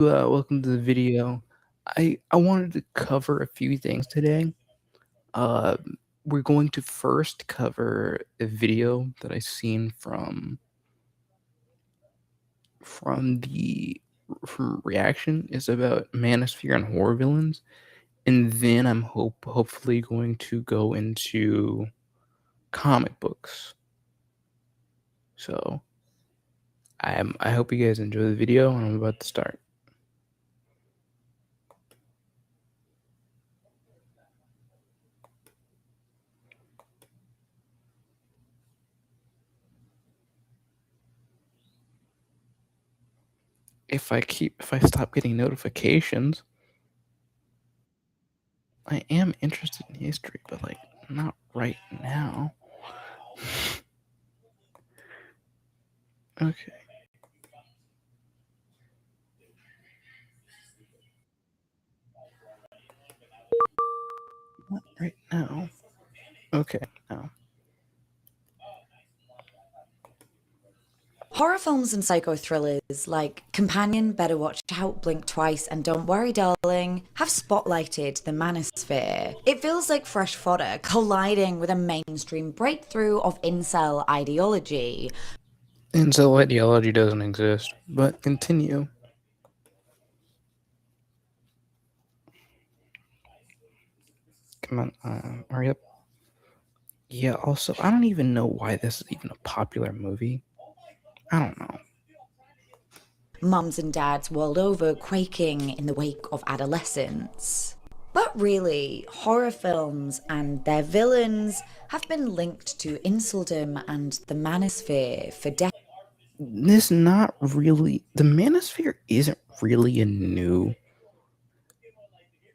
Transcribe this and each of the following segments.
Welcome to the video. I wanted to cover a few things today. Uh, we're going to first cover a video that I seen from reaction. It's about manosphere and horror villains, and then I'm hopefully going to go into comic books. So I hope you guys enjoy the video, and I'm about to start. If I stop getting notifications, I am interested in history, but like not right now. Okay. Not right now. Okay, now. Horror films and psycho thrillers like Companion, Better Watch Out, Blink Twice, and Don't Worry Darling have spotlighted the manosphere. It feels like fresh fodder colliding with a mainstream breakthrough of incel ideology. Incel ideology doesn't exist, but continue. Come on, hurry up. Yeah, also, I don't even know why this is even a popular movie. I don't know. Mums and dads world over quaking in the wake of adolescence. But really, horror films and their villains have been linked to inceldom and the manosphere for decades. This not really. The manosphere isn't really a new.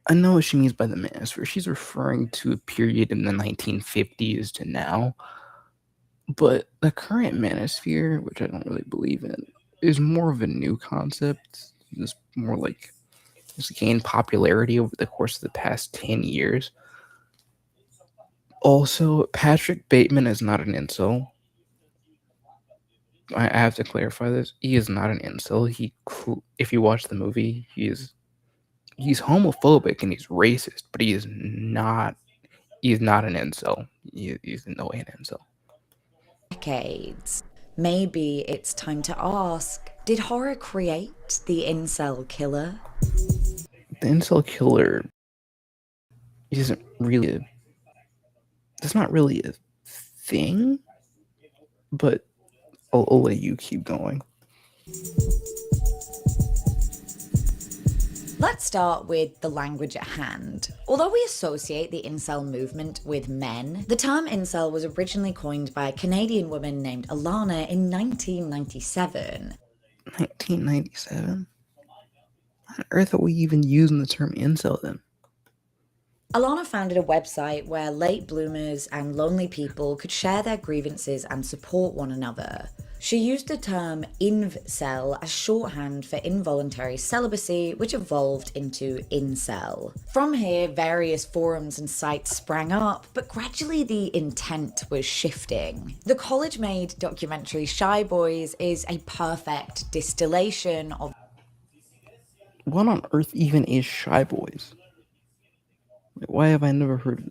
I know what she means by the manosphere. She's referring to a period in the 1950s to now. But the current manosphere, which I don't really believe in, is more of a new concept. It's more like it's gained popularity over the course of the past 10 years. Also, Patrick Bateman is not an incel. I have to clarify this. He is not an incel. If you watch the movie, he's homophobic and he's racist, but he's not an incel. He's in no way an incel. Maybe it's time to ask, did horror create the incel killer? The incel killer isn't really that's not really a thing, but I'll let you keep going. Let's start with the language at hand. Although we associate the incel movement with men, the term incel was originally coined by a Canadian woman named Alana in 1997. 1997? How on earth are we even using the term incel then? Alana founded a website where late bloomers and lonely people could share their grievances and support one another. She used the term invcel as shorthand for involuntary celibacy, which evolved into incel. From here, various forums and sites sprang up, but gradually the intent was shifting. The college-made documentary Shy Boys is a perfect distillation of What on earth even is Shy Boys? Why have I never heard of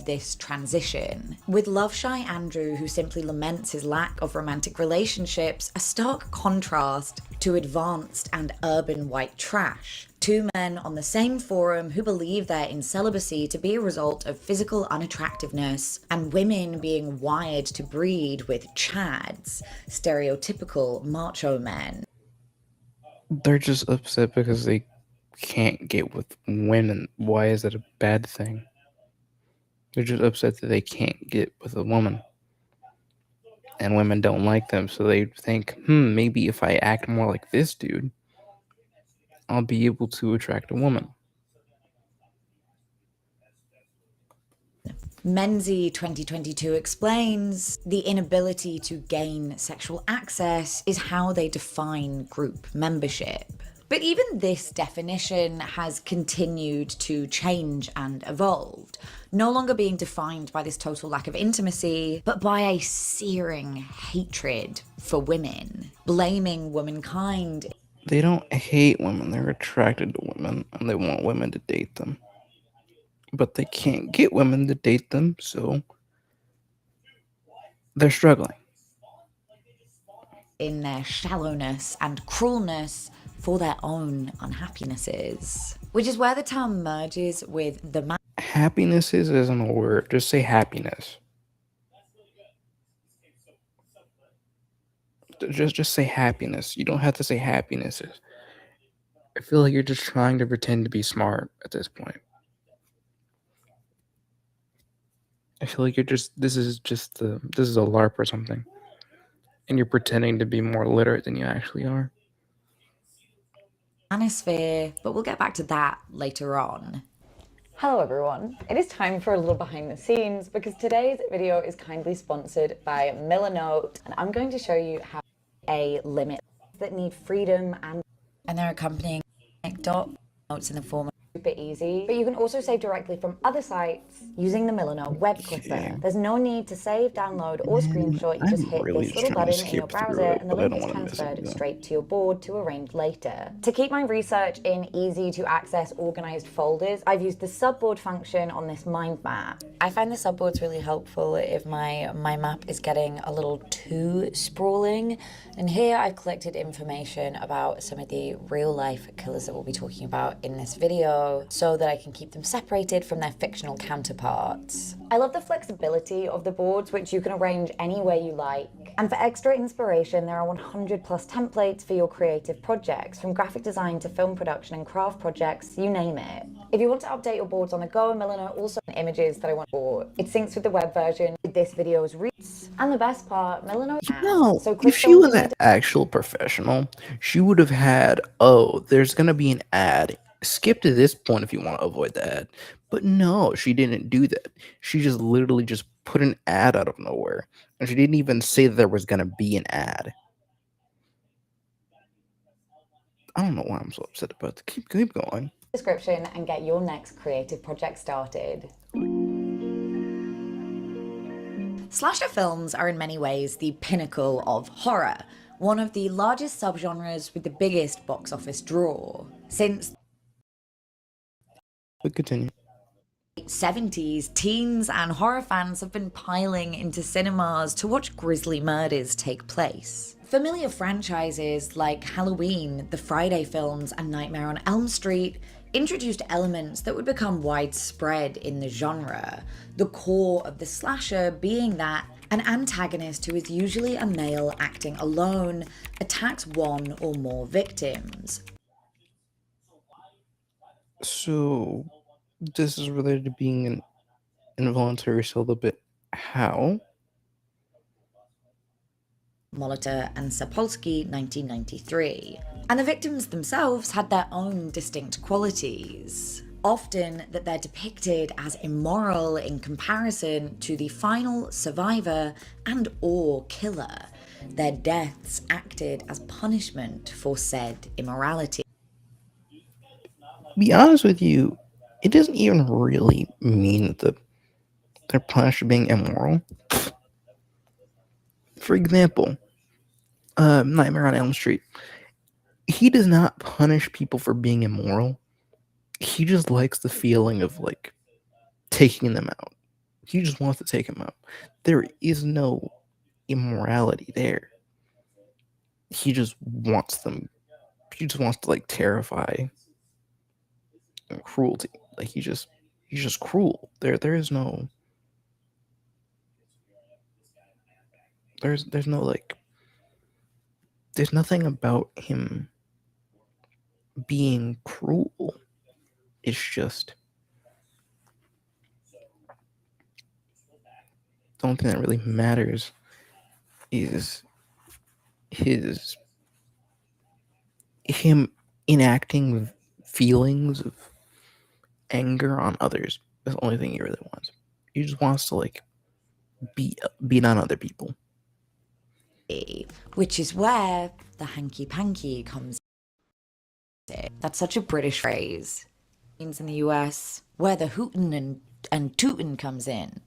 this transition. With Love Shy Andrew, who simply laments his lack of romantic relationships, a stark contrast to advanced and urban white trash. Two men on the same forum who believe their incelibacy to be a result of physical unattractiveness, and women being wired to breed with chads, stereotypical macho men. They're just upset because they can't get with women. Why is that a bad thing? They're just upset that they can't get with a woman. And women don't like them, so they think, maybe if I act more like this dude, I'll be able to attract a woman. Menzie 2022 explains the inability to gain sexual access is how they define group membership. But even this definition has continued to change and evolve, no longer being defined by this total lack of intimacy, but by a searing hatred for women, blaming womankind. They don't hate women, they're attracted to women and they want women to date them. But they can't get women to date them, so they're struggling. in their shallowness and cruelness for their own unhappinesses. Which is where the term merges with the Happiness isn't a word, just say happiness. Just say happiness. You don't have to say happinesses. I feel like you're just trying to pretend to be smart at this point. I feel like this is a LARP or something. And you're pretending to be more literate than you actually are. manosphere, but we'll get back to that later on. Hello everyone, it is time for a little behind the scenes because today's video is kindly sponsored by Milanote and I'm going to show you how a limit that need freedom And their accompanying anecdote notes in the form of super easy, but you can also save directly from other sites using the Milanote web clipper. There's no need to save, download or screenshot, you just I'm hit really this just little trying to button in your skip through browser it, and the but I link don't is want to miss transferred it. straight to your board to arrange later. To keep my research in easy to access organized folders, I've used the subboard function on this mind map. I find the subboards really helpful if my map is getting a little too sprawling. And here I've collected information about some of the real life killers that we'll be talking about in this video so that I can keep them separated from their fictional counterparts. I love the flexibility of the boards, which you can arrange any way you like. And for extra inspiration, there are 100 plus templates for your creative projects, from graphic design to film production and craft projects, you name it. If you want to update your boards on the go, Milanote also has images that I want for. It syncs with the web version with this video's reads. And the best part, Milanote No, so if click the she link was in an the actual professional, she would have had, oh, there's going to be an ad. Skip to this point if you want to avoid the ad. But no, she didn't do that. She just literally just put an ad out of nowhere. And she didn't even say that there was going to be an ad. I don't know why I'm so upset about it. Keep going. description and get your next creative project started. Slasher films are in many ways the pinnacle of horror, one of the largest subgenres with the biggest box office draw. Since But continue. 70s, teens and horror fans have been piling into cinemas to watch grisly murders take place. Familiar franchises like Halloween, the Friday films, and Nightmare on Elm Street introduced elements that would become widespread in the genre, the core of the slasher being that an antagonist who is usually a male acting alone attacks one or more victims. So, this is related to being an involuntary celibate. How? Molitor and Sapolsky, 1993. And the victims themselves had their own distinct qualities. Often that they're depicted as immoral in comparison to the final survivor and or killer. Their deaths acted as punishment for said immorality. Be honest with you, it doesn't even really mean that they're punished for being immoral. For example, Nightmare on Elm Street. He does not punish people for being immoral. He just likes the feeling of like taking them out. He just wants to take them out. There is no immorality there. He just wants them. He just wants to like terrify and cruelty. Like he's just cruel. There is no. There's no like. There's nothing about him being cruel. It's just the only thing that really matters is him enacting feelings of anger on others. That's the only thing he really wants. He just wants to like beat on other people. Which is where the hanky panky comes in. That's such a British phrase. In the US, where the hootin' and tootin' comes in.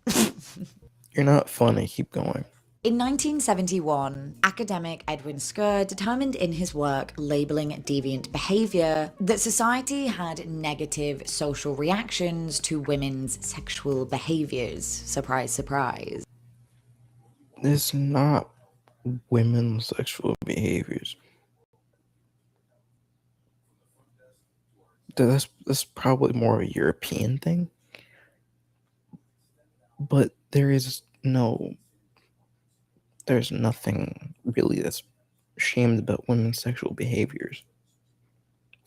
You're not funny. Keep going. In 1971, academic Edwin Skur determined in his work Labeling Deviant Behavior that society had negative social reactions to women's sexual behaviors. Surprise, surprise. It's not women's sexual behaviors. That's probably more of a European thing. But there's nothing really that's shamed about women's sexual behaviors.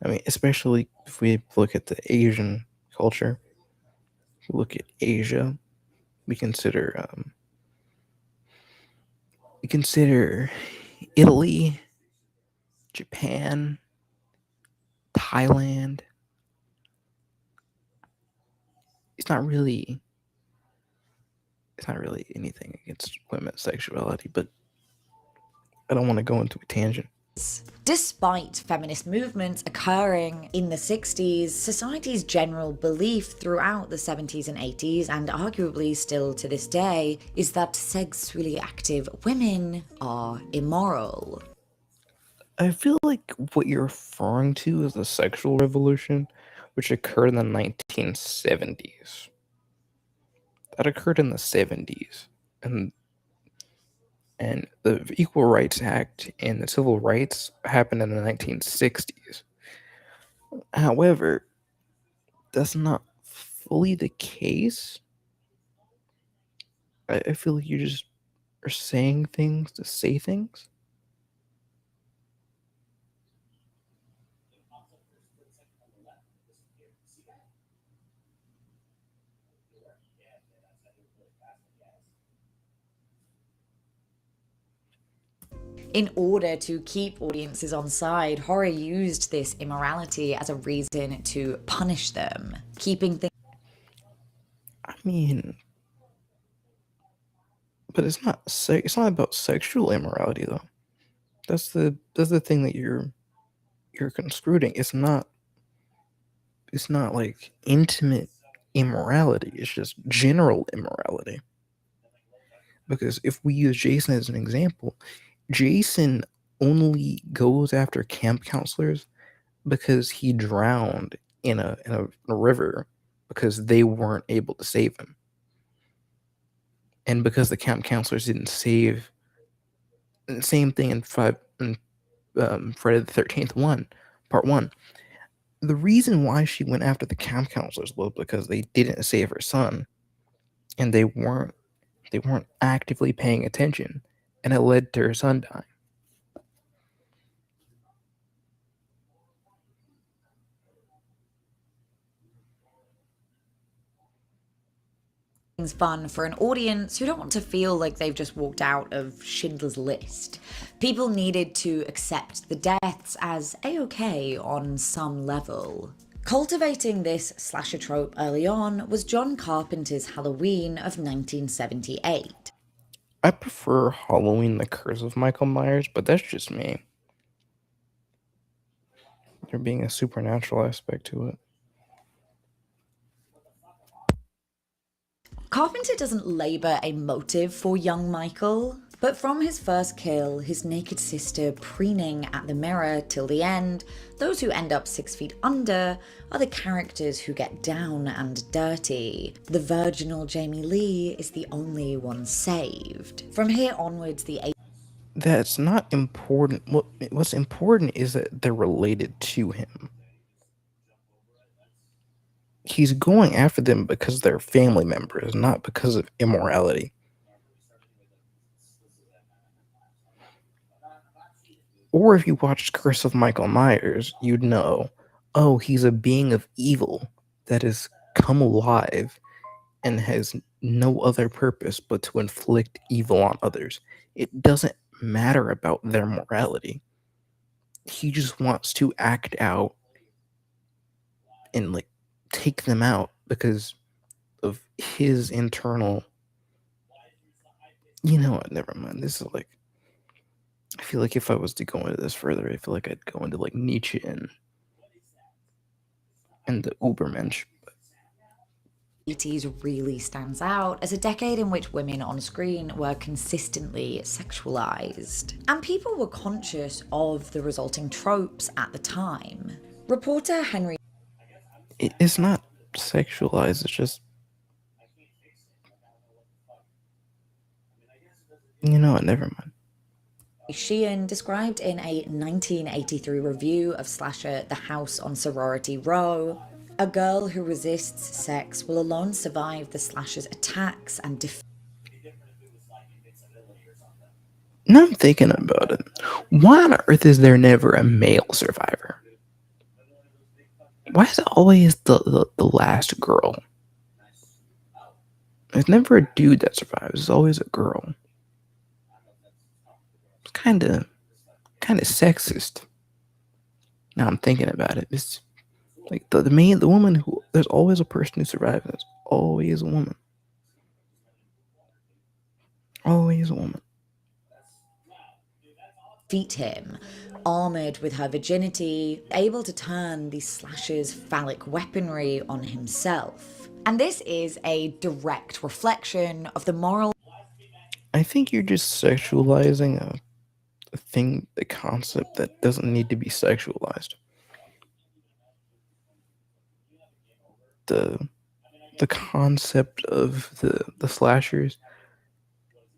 I mean, especially if we look at the Asian culture, if we look at Asia, we consider we consider Italy, Japan, Thailand. It's not really anything against women's sexuality, but I don't want to go into a tangent. Despite feminist movements occurring in the 60s, society's general belief throughout the 70s and 80s, and arguably still to this day, is that sexually active women are immoral. I feel like what you're referring to is the sexual revolution, which occurred in the 1970s. That occurred in the 70s, and the Equal Rights Act and the Civil Rights happened in the 1960s. However, that's not fully the case. I feel like you just are saying things to say things. In order to keep audiences on side, horror used this immorality as a reason to punish them, keeping things. I mean, but it's not about sexual immorality though. That's the thing that you're construing. It's not like intimate immorality. It's just general immorality. Because if we use Jason as an example, Jason only goes after camp counselors because he drowned in a river because they weren't able to save him. And because the camp counselors didn't save, and same thing in Friday the 13th part one. The reason why she went after the camp counselors was because they didn't save her son, and they weren't actively paying attention, and it led to her son dying. Fun for an audience who don't want to feel like they've just walked out of Schindler's List. People needed to accept the deaths as a-okay on some level. Cultivating this slasher trope early on was John Carpenter's Halloween of 1978. I prefer Halloween: The Curse of Michael Myers, but that's just me. There being a supernatural aspect to it. Carpenter doesn't labour a motive for young Michael, but from his first kill, his naked sister preening at the mirror till the end, those who end up 6 feet under are the characters who get down and dirty. The virginal Jamie Lee is the only one saved. From here onwards, That's not important. What's important is that they're related to him. He's going after them because they're family members, not because of immorality. Or if you watched Curse of Michael Myers, you'd know, oh, he's a being of evil that has come alive and has no other purpose but to inflict evil on others. It doesn't matter about their morality. He just wants to act out and like take them out because of his internal. You know what? Never mind. This is like, I feel like if I was to go into this further, I feel like I'd go into like Nietzsche and the Ubermensch. '80s really stands out as a decade in which women on screen were consistently sexualized. And people were conscious of the resulting tropes at the time. Reporter Henry It's not sexualized, it's just, you know what, never mind. Sheehan described in a 1983 review of slasher The House on Sorority Row, a girl who resists sex will alone survive the slasher's attacks and Now I'm thinking about it. Why on earth is there never a male survivor? Why is it always the last girl? There's never a dude that survives. It's always a girl. It's kind of sexist. Now I'm thinking about it. It's like the woman who, there's always a person who survives. There's always a woman. Always a woman. defeat him, armoured with her virginity, able to turn the slasher's phallic weaponry on himself. And this is a direct reflection of the moral I think you're just sexualizing a thing, a concept that doesn't need to be sexualized. The concept of the slashers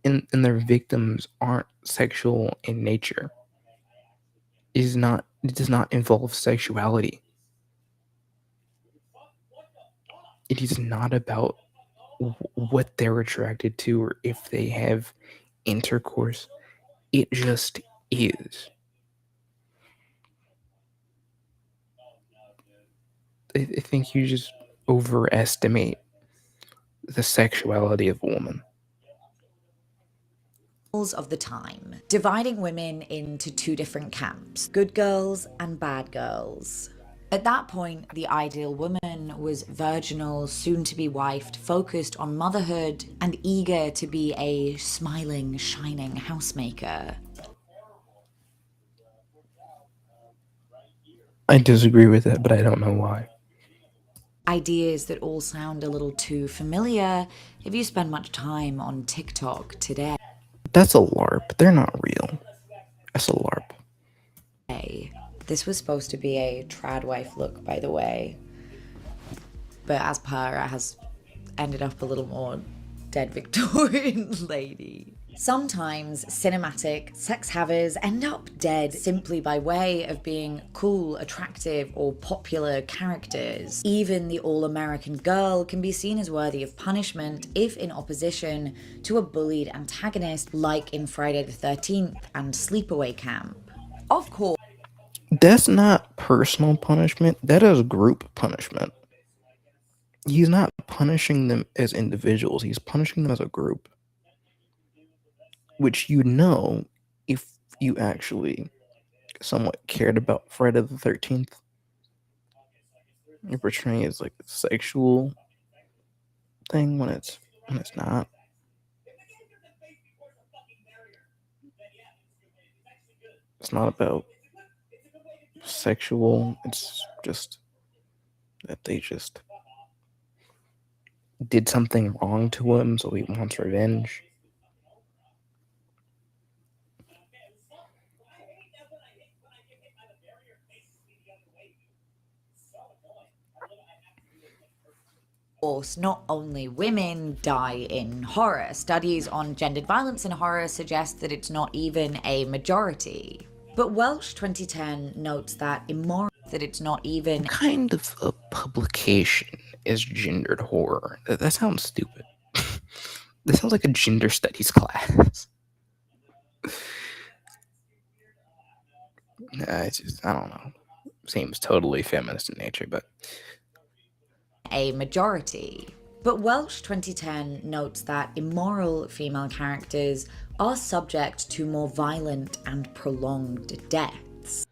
and their victims aren't sexual in nature. It does not involve sexuality. It is not about what they're attracted to or if they have intercourse. It just is. I think you just overestimate the sexuality of a woman. of the time, dividing women into two different camps, good girls and bad girls. At that point, the ideal woman was virginal, soon-to-be wifed, focused on motherhood, and eager to be a smiling, shining housemaker. I disagree with that, but I don't know why. Ideas that all sound a little too familiar if you spend much time on TikTok today. That's a LARP. They're not real. That's a LARP. This was supposed to be a trad wife look, by the way. But as per, it has ended up a little more dead Victorian lady. Sometimes cinematic sex havers end up dead simply by way of being cool, attractive, or popular characters. Even the all-American girl can be seen as worthy of punishment if in opposition to a bullied antagonist like in Friday the 13th and Sleepaway Camp. Of course, That's not personal punishment. That is group punishment. He's not punishing them as individuals. He's punishing them as a group. Which you know, if you actually somewhat cared about Friday the 13th, you're portraying it as like a sexual thing when it's not. It's not about sexual. It's just that they just did something wrong to him, so he wants revenge. not only women die in horror. Studies on gendered violence in horror suggest that it's not even a majority. But Welsh 2010 notes that it's not even What kind of a publication is gendered horror? That sounds stupid. That sounds like a gender studies class. It's just, I don't know. Seems totally feminist in nature, but a majority. But Welsh 2010 notes that immoral female characters are subject to more violent and prolonged deaths.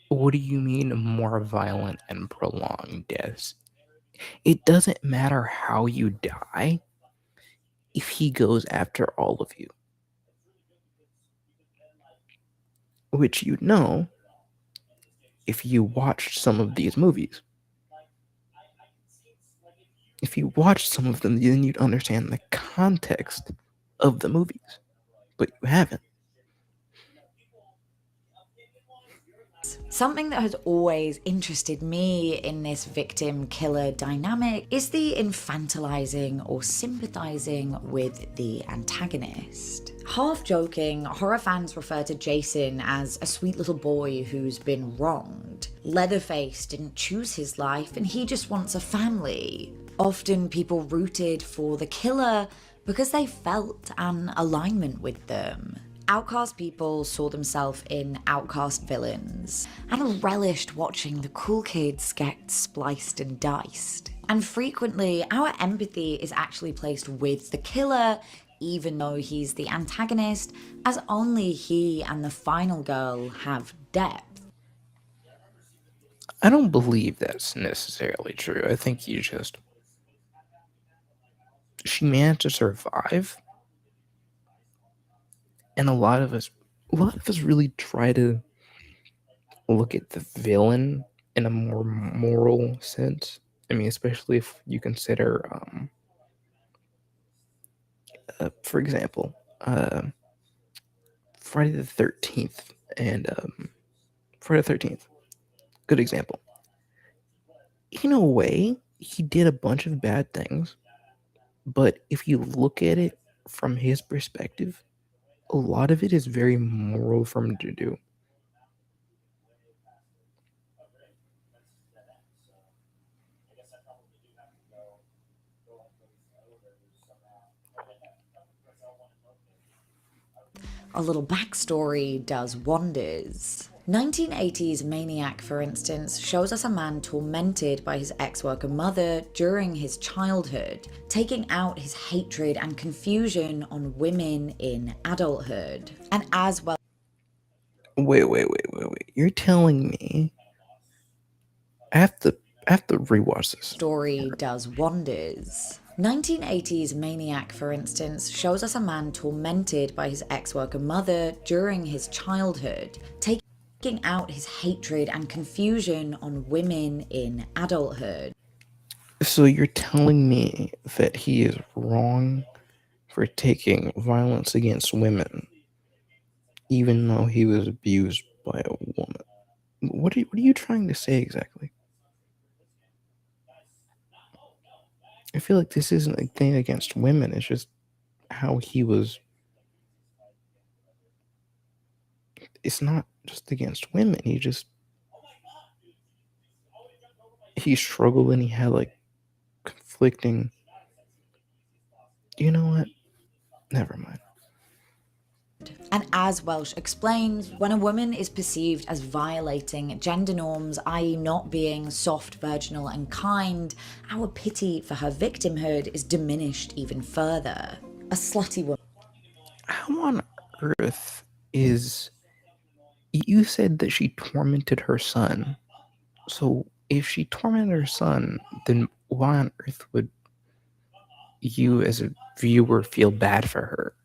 what do you mean more violent and prolonged deaths? It doesn't matter how you die if he goes after all of you. Which you know if you watched some of these movies. If you watch some of them, then you'd understand the context of the movies, but you haven't. Something that has always interested me in this victim-killer dynamic is the infantilizing or sympathizing with the antagonist. Half joking, horror fans refer to Jason as a sweet little boy who's been wronged. Leatherface didn't choose his life and he just wants a family. Often people rooted for the killer because they felt an alignment with them. Outcast people saw themselves in outcast villains and relished watching the cool kids get spliced and diced. And frequently, our empathy is actually placed with the killer, even though he's the antagonist, as only he and the final girl have depth. I don't believe that's necessarily true. I think she managed to survive, and a lot of us really try to look at the villain in a more moral sense. I mean, especially if you consider, for example, Friday the 13th and Friday the 13th. Good example. In a way, he did a bunch of bad things, but if you look at it from his perspective, a lot of it is very moral for him to do. A little backstory does wonders. 1980s Maniac, for instance, shows us a man tormented by his ex-worker mother during his childhood, taking out his hatred and confusion on women in adulthood. And as well... Wait. You're telling me I have to rewatch this. Story does wonders. 1980s Maniac, for instance, shows us a man tormented by his ex-worker mother during his childhood, taking out his hatred and confusion on women in adulthood. So you're telling me that he is wrong for taking violence against women, even though he was abused by a woman? What are you trying to say exactly? I feel like this isn't a thing against women. It's just how he was. It's not just against women. He struggled and he had like conflicting. You know what? Never mind. And as Welsh explains, when a woman is perceived as violating gender norms, i.e. not being soft, virginal and kind, our pity for her victimhood is diminished even further. A slutty woman. How on earth is... You said that she tormented her son. So if she tormented her son, then why on earth would you as a viewer feel bad for her?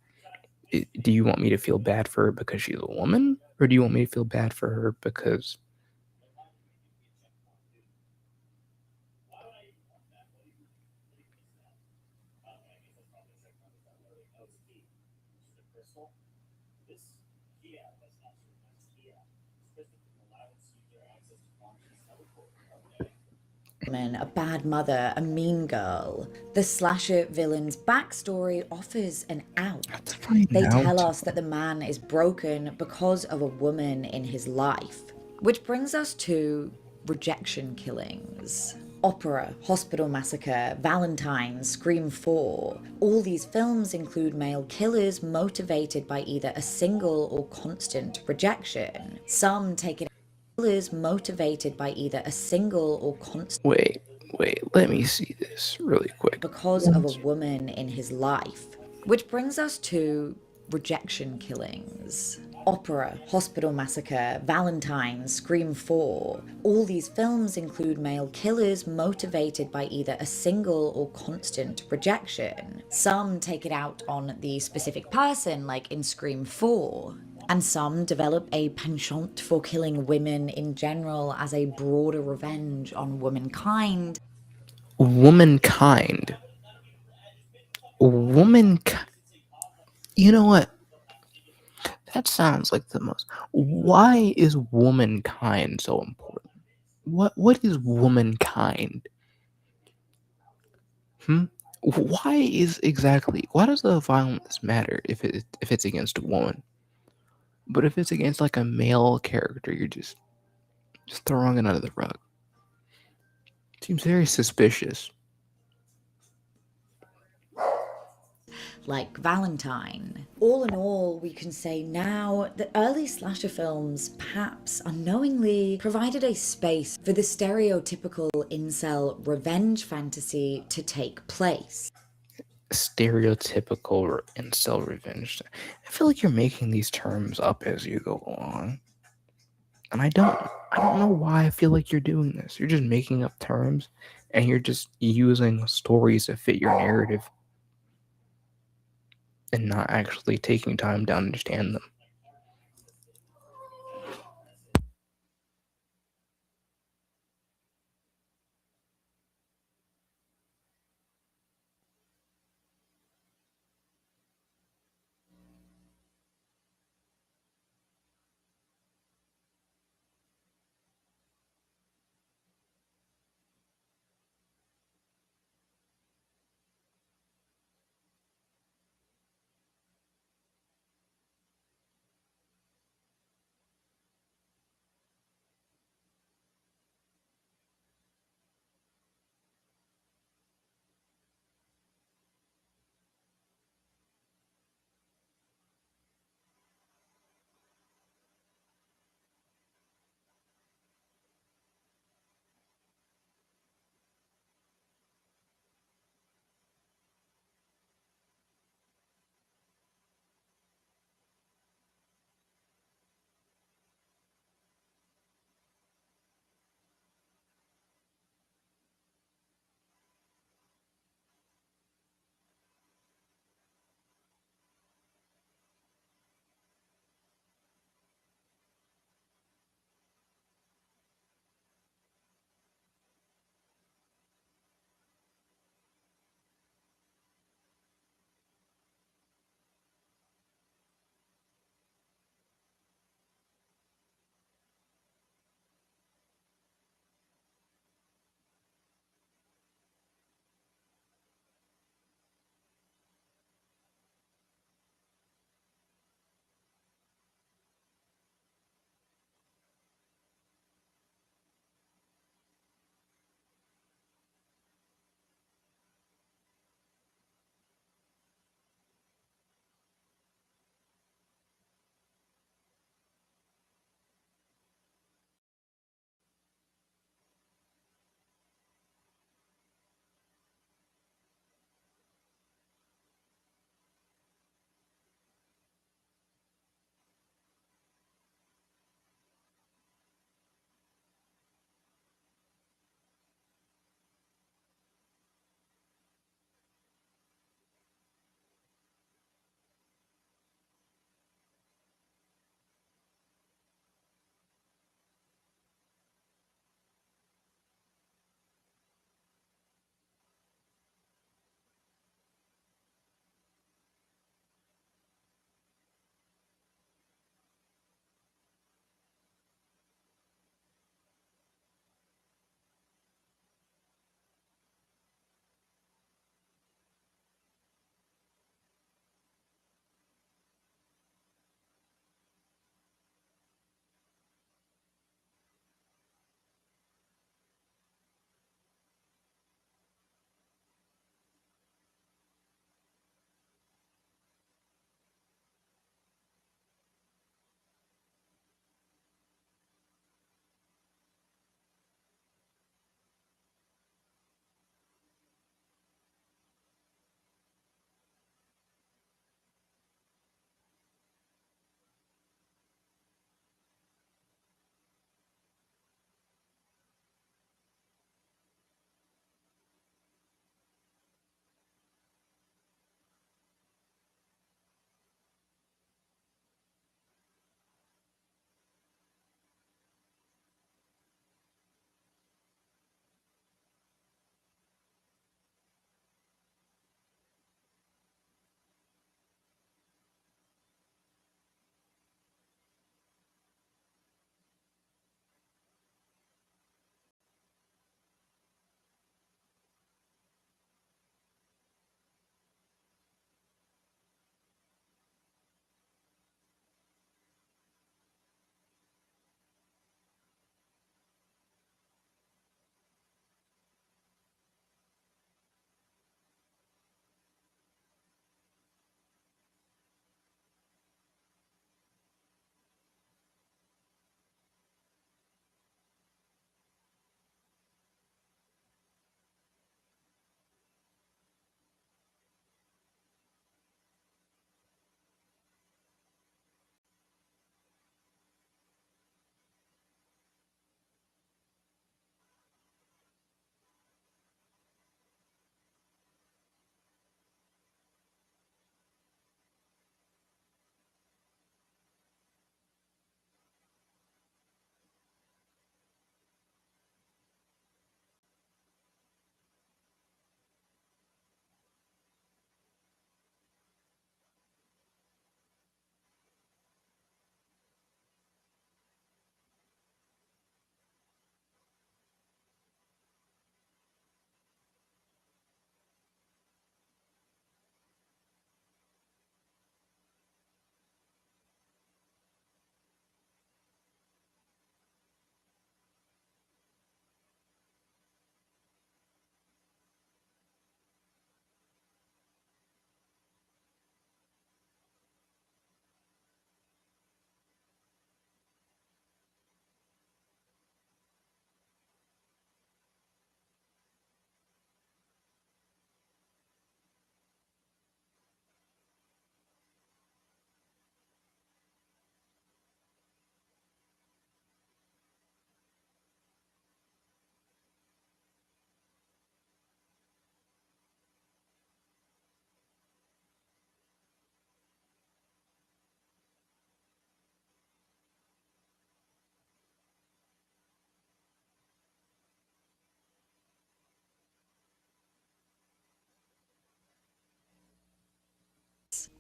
Do you want me to feel bad for her because she's a woman? Or do you want me to feel bad for her because... A bad mother, a mean girl. The slasher villain's backstory offers an out. They tell us that the man is broken because of a woman in his life. Which brings us to rejection killings. Opera, Hospital Massacre, Valentine, Scream 4. All these films include male killers motivated by either a single or constant rejection. Some take it killers motivated by either a single or constant... Wait, let me see this really quick. Because of a woman in his life. Which brings us to rejection killings. Opera, Hospital Massacre, Valentine, Scream 4. All these films include male killers motivated by either a single or constant rejection. Some take it out on the specific person, like in Scream 4. And some develop a penchant for killing women in general as a broader revenge on womankind. womankind. Womankind. You know what? That sounds like the most. Why is womankind so important? What is womankind? Hmm? Why is exactly? Why does the violence matter if it's against a woman? But if it's against like a male character, you're just throwing it under the rug. Seems very suspicious. like Valentine. All in all, we can say now that early slasher films perhaps unknowingly provided a space for the stereotypical incel revenge fantasy to take place. Stereotypical incel revenge. I feel like you're making these terms up as you go along. And I don't know why I feel like you're doing this. You're just making up terms and you're just using stories to fit your narrative and not actually taking time to understand them.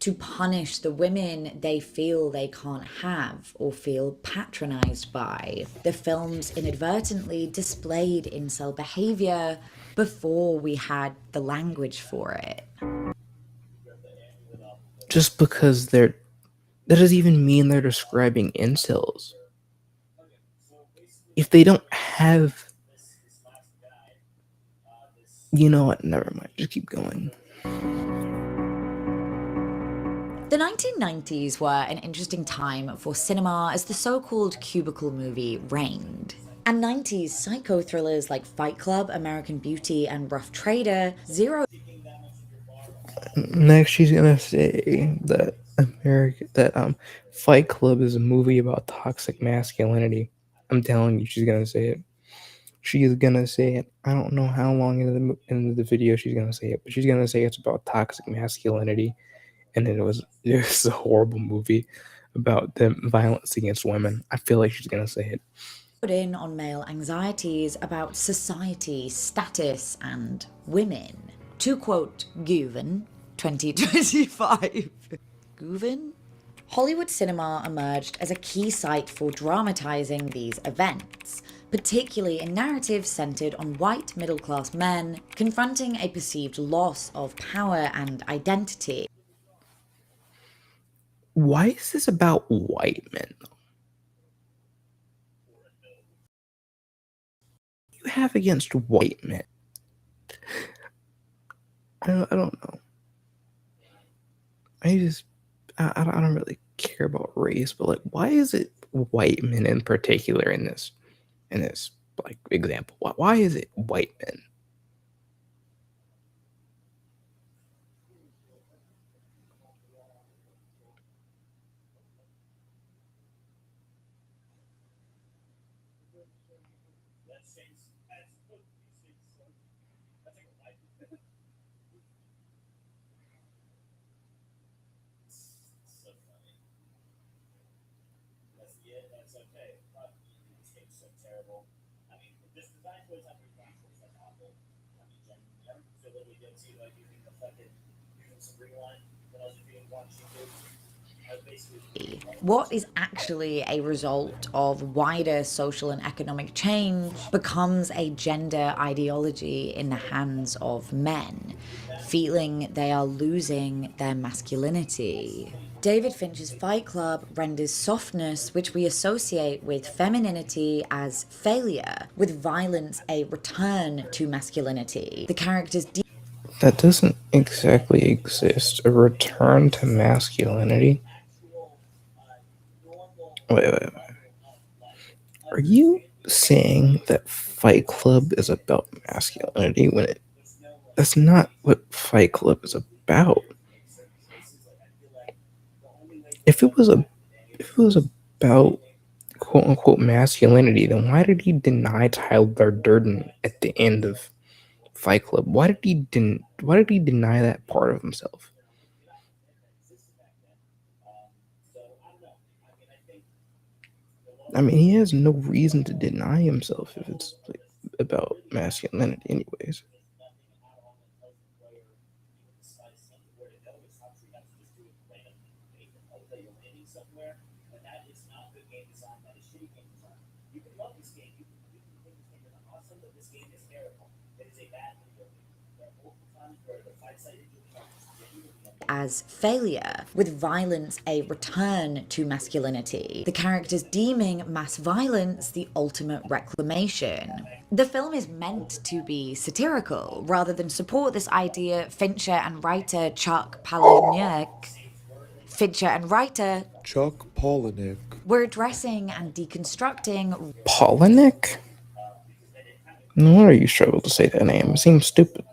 to punish the women they feel they can't have or feel patronized by. The films inadvertently displayed incel behavior before we had the language for it. Just because that doesn't even mean they're describing incels. If they don't have, you know what? Never mind. Just keep going. The 1990s were an interesting time for cinema as the so-called cubicle movie reigned. And 90s psycho thrillers like Fight Club, American Beauty, and Rough Trader zeroed Next, she's gonna say that Fight Club is a movie about toxic masculinity. I'm telling you, she's gonna say it. She is gonna say it. I don't know how long into the video she's gonna say it, but she's gonna say it's about toxic masculinity, and it was a horrible movie about the violence against women. I feel like she's gonna say it. in on male anxieties about society, status, and women. To quote Guven, 2025. Guven? Hollywood cinema emerged as a key site for dramatizing these events, particularly in narratives centered on white middle-class men confronting a perceived loss of power and identity. Why is this about white men? What do you have against white men? I don't know. I don't really care about race, but like, why is it white men in particular in this like example? Why is it white men? What is actually a result of wider social and economic change becomes a gender ideology in the hands of men, feeling they are losing their masculinity. David Fincher's Fight Club renders softness, which we associate with femininity, as failure, with violence a return to masculinity. The character's That doesn't exactly exist. A return to masculinity. Wait. Are you saying that Fight Club is about masculinity when that's not what Fight Club is about? If it was about quote unquote masculinity, then why did he deny Tyler Durden at the end of Fight Club? Why did he deny that part of himself? I mean, he has no reason to deny himself if it's like about masculinity, anyways. as failure, with violence a return to masculinity. The characters deeming mass violence the ultimate reclamation. The film is meant to be satirical rather than support this idea. Fincher and writer Chuck Palahniuk were addressing and deconstructing Polinick? No wonder you struggle to say that name. It seems stupid.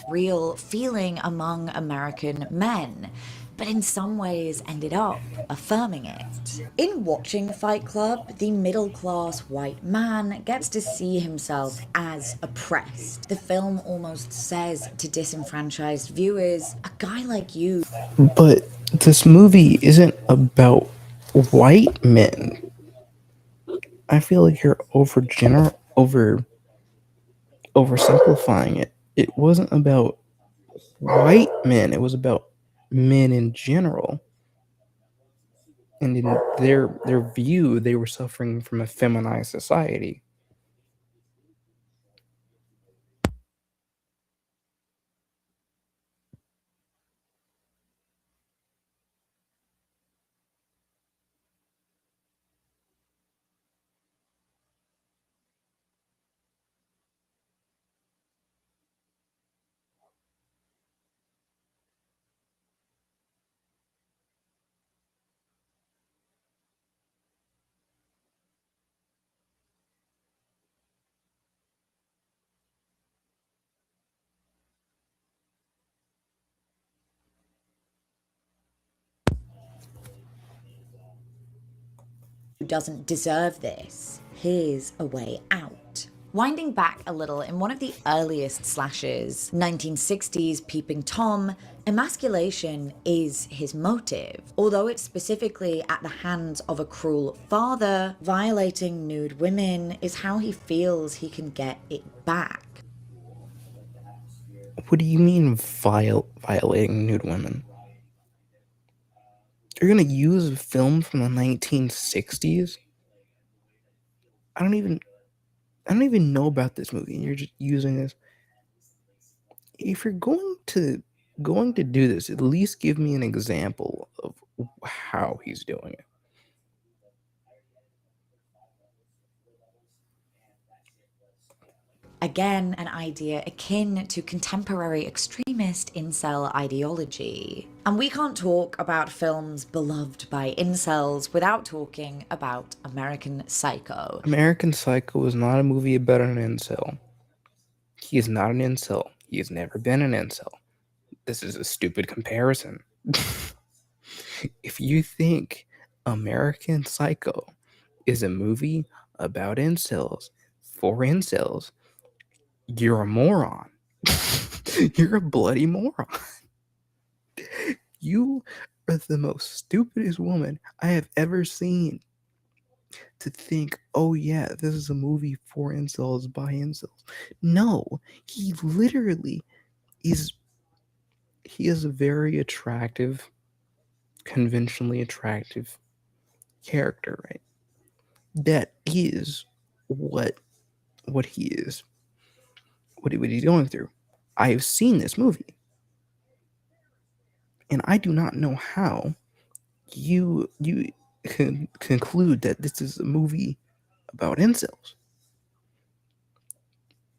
Real feeling among American men, but in some ways ended up affirming it. In watching Fight Club, the middle class white man gets to see himself as oppressed. The film almost says to disenfranchised viewers, a guy like you. But this movie isn't about white men. I feel like you're oversimplifying it. It wasn't about white men. It was about men in general. And in their view, they were suffering from a feminized society. Doesn't deserve this. Here's a way out. Winding back a little, in one of the earliest slashes, 1960s Peeping Tom, emasculation is his motive. Although it's specifically at the hands of a cruel father, violating nude women is how he feels he can get it back. What do you mean violating nude women? You're gonna use a film from the 1960s? I don't even know about this movie, and you're just using this. If you're going to do this, at least give me an example of how he's doing it. Again, an idea akin to contemporary extremist incel ideology. And we can't talk about films beloved by incels without talking about American Psycho. American Psycho is not a movie about an incel. He is not an incel. He has never been an incel. This is a stupid comparison. If you think American Psycho is a movie about incels for incels, you're a moron. You're a bloody moron. You are the most stupidest woman I have ever seen to think, oh yeah, this is a movie for incels by incels. No, he literally is. He is a very attractive, conventionally attractive character, right? That is what he is, what he's going through. I have seen this movie, and I do not know how you can conclude that this is a movie about incels.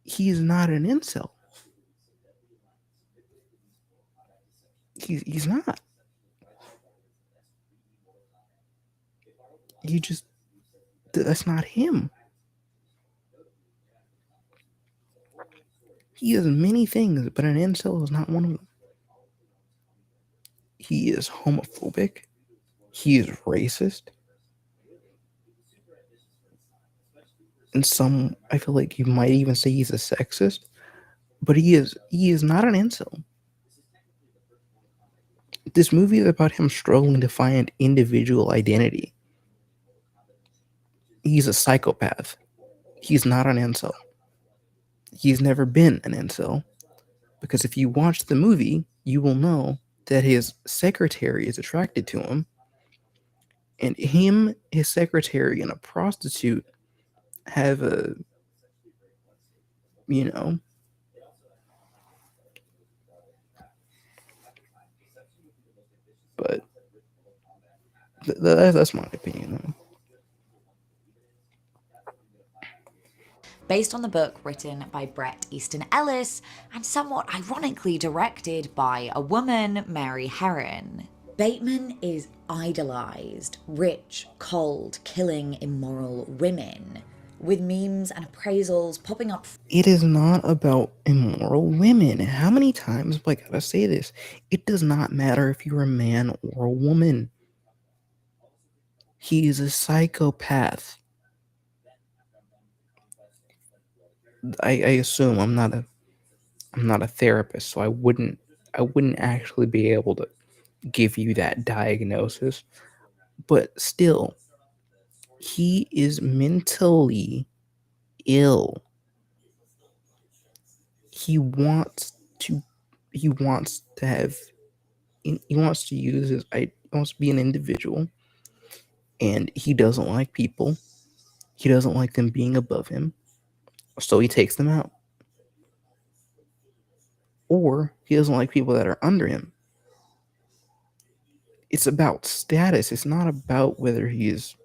He is not an incel. He's not. You just that's not him. He is many things, but an incel is not one of them. He is homophobic. He is racist. And some, I feel like you might even say he's a sexist, but he is not an incel. This movie is about him struggling to find individual identity. He's a psychopath. He's not an incel. He's never been an incel, because if you watch the movie, you will know that his secretary is attracted to him, and him, his secretary, and a prostitute have a, you know, but that's my opinion, though. Based on the book written by Bret Easton Ellis and somewhat ironically directed by a woman, Mary Herron. Bateman is idolized, rich, cold, killing immoral women, with memes and appraisals popping up. It is not about immoral women. How many times have I gotta say this? It does not matter if you're a man or a woman. He is a psychopath. I assume I'm not a therapist, so I wouldn't actually be able to give you that diagnosis. But still, he is mentally ill. He wants to have he wants to use his he wants to be an individual, and he doesn't like people. He doesn't like them being above him, so he takes them out. Or he doesn't like people that are under him. It's about status. It's not about whether he is.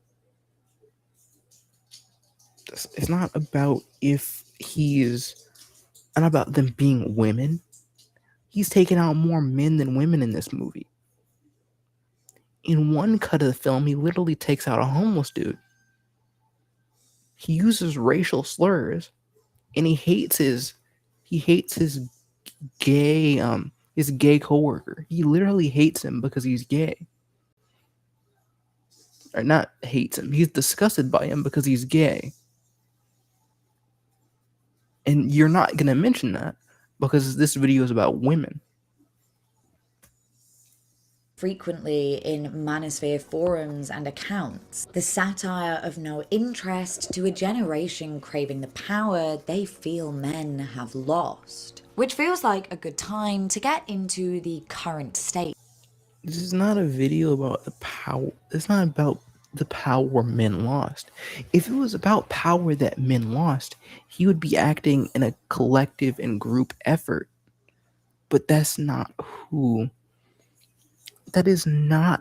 It's not about if he is. Not about them being women. He's taken out more men than women in this movie. In one cut of the film, he literally takes out a homeless dude. He uses racial slurs, and he hates his gay coworker. He literally hates him because he's gay. Or not hates him. He's disgusted by him because he's gay. And you're not going to mention that because this video is about women. Frequently in manosphere forums and accounts, the satire of no interest to a generation craving the power they feel men have lost. Which feels like a good time to get into the current state. This is not a video about the power. It's not about the power men lost. If it was about power that men lost, he would be acting in a collective and group effort. But that is not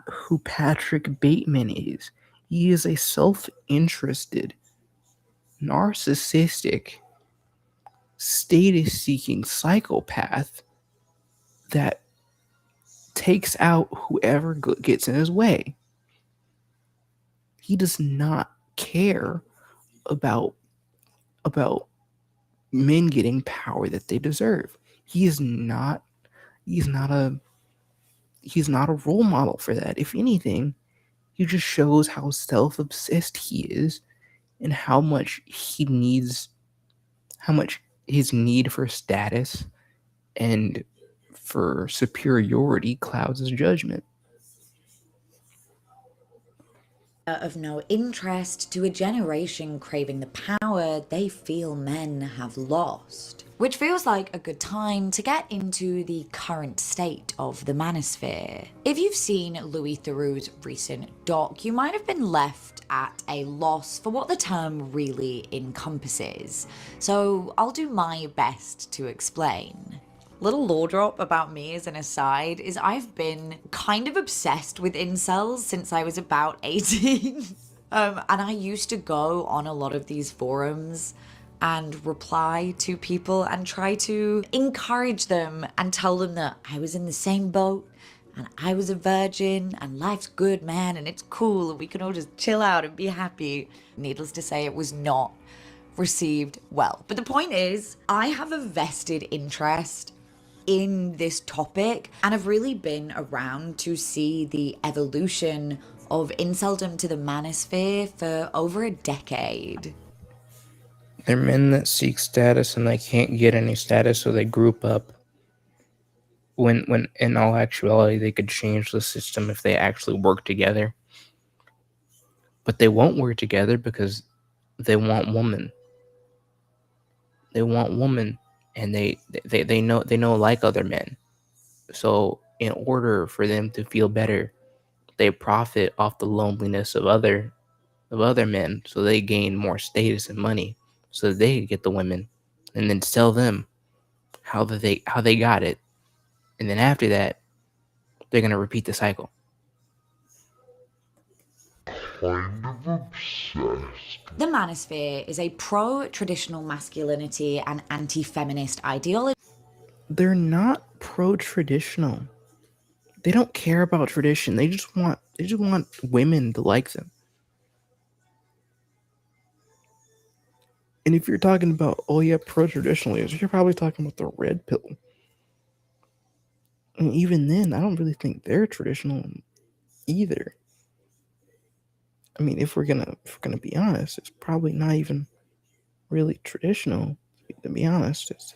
who Patrick Bateman is. He is a self-interested, narcissistic, status-seeking psychopath that takes out whoever gets in his way. He does not care about men getting power that they deserve. He's not a role model for that. If anything, he just shows how self-obsessed he is and how much his need for status and for superiority clouds his judgment. Of no interest to a generation craving the power they feel men have lost. Which feels like a good time to get into the current state of the manosphere. If you've seen Louis Theroux's recent doc, you might have been left at a loss for what the term really encompasses. So I'll do my best to explain. Little lore drop about me as an aside is I've been kind of obsessed with incels since I was about 18. And I used to go on a lot of these forums and reply to people and try to encourage them and tell them that I was in the same boat and I was a virgin and life's good, man, and it's cool and we can all just chill out and be happy. Needless to say, it was not received well. But the point is, I have a vested interest in this topic and have really been around to see the evolution of inceldom to the manosphere for over a decade. They're men that seek status and they can't get any status, so they group up. When in all actuality they could change the system if they actually work together. But they won't work together because they want women. They want women, and they know like other men. So in order for them to feel better, they profit off the loneliness of other men, so they gain more status and money, so they get the women, and then sell them how they got it, and then after that, they're gonna repeat the cycle. Kind of obsessed. The manosphere is a pro-traditional masculinity and anti-feminist ideology. They're not pro-traditional. They don't care about tradition. They just want women to like them. And if you're talking about, oh yeah, pro-traditionalists, you're probably talking about the red pill. And even then, I don't really think they're traditional either. I mean, if we're gonna be honest, it's probably not even really traditional. To be honest, it's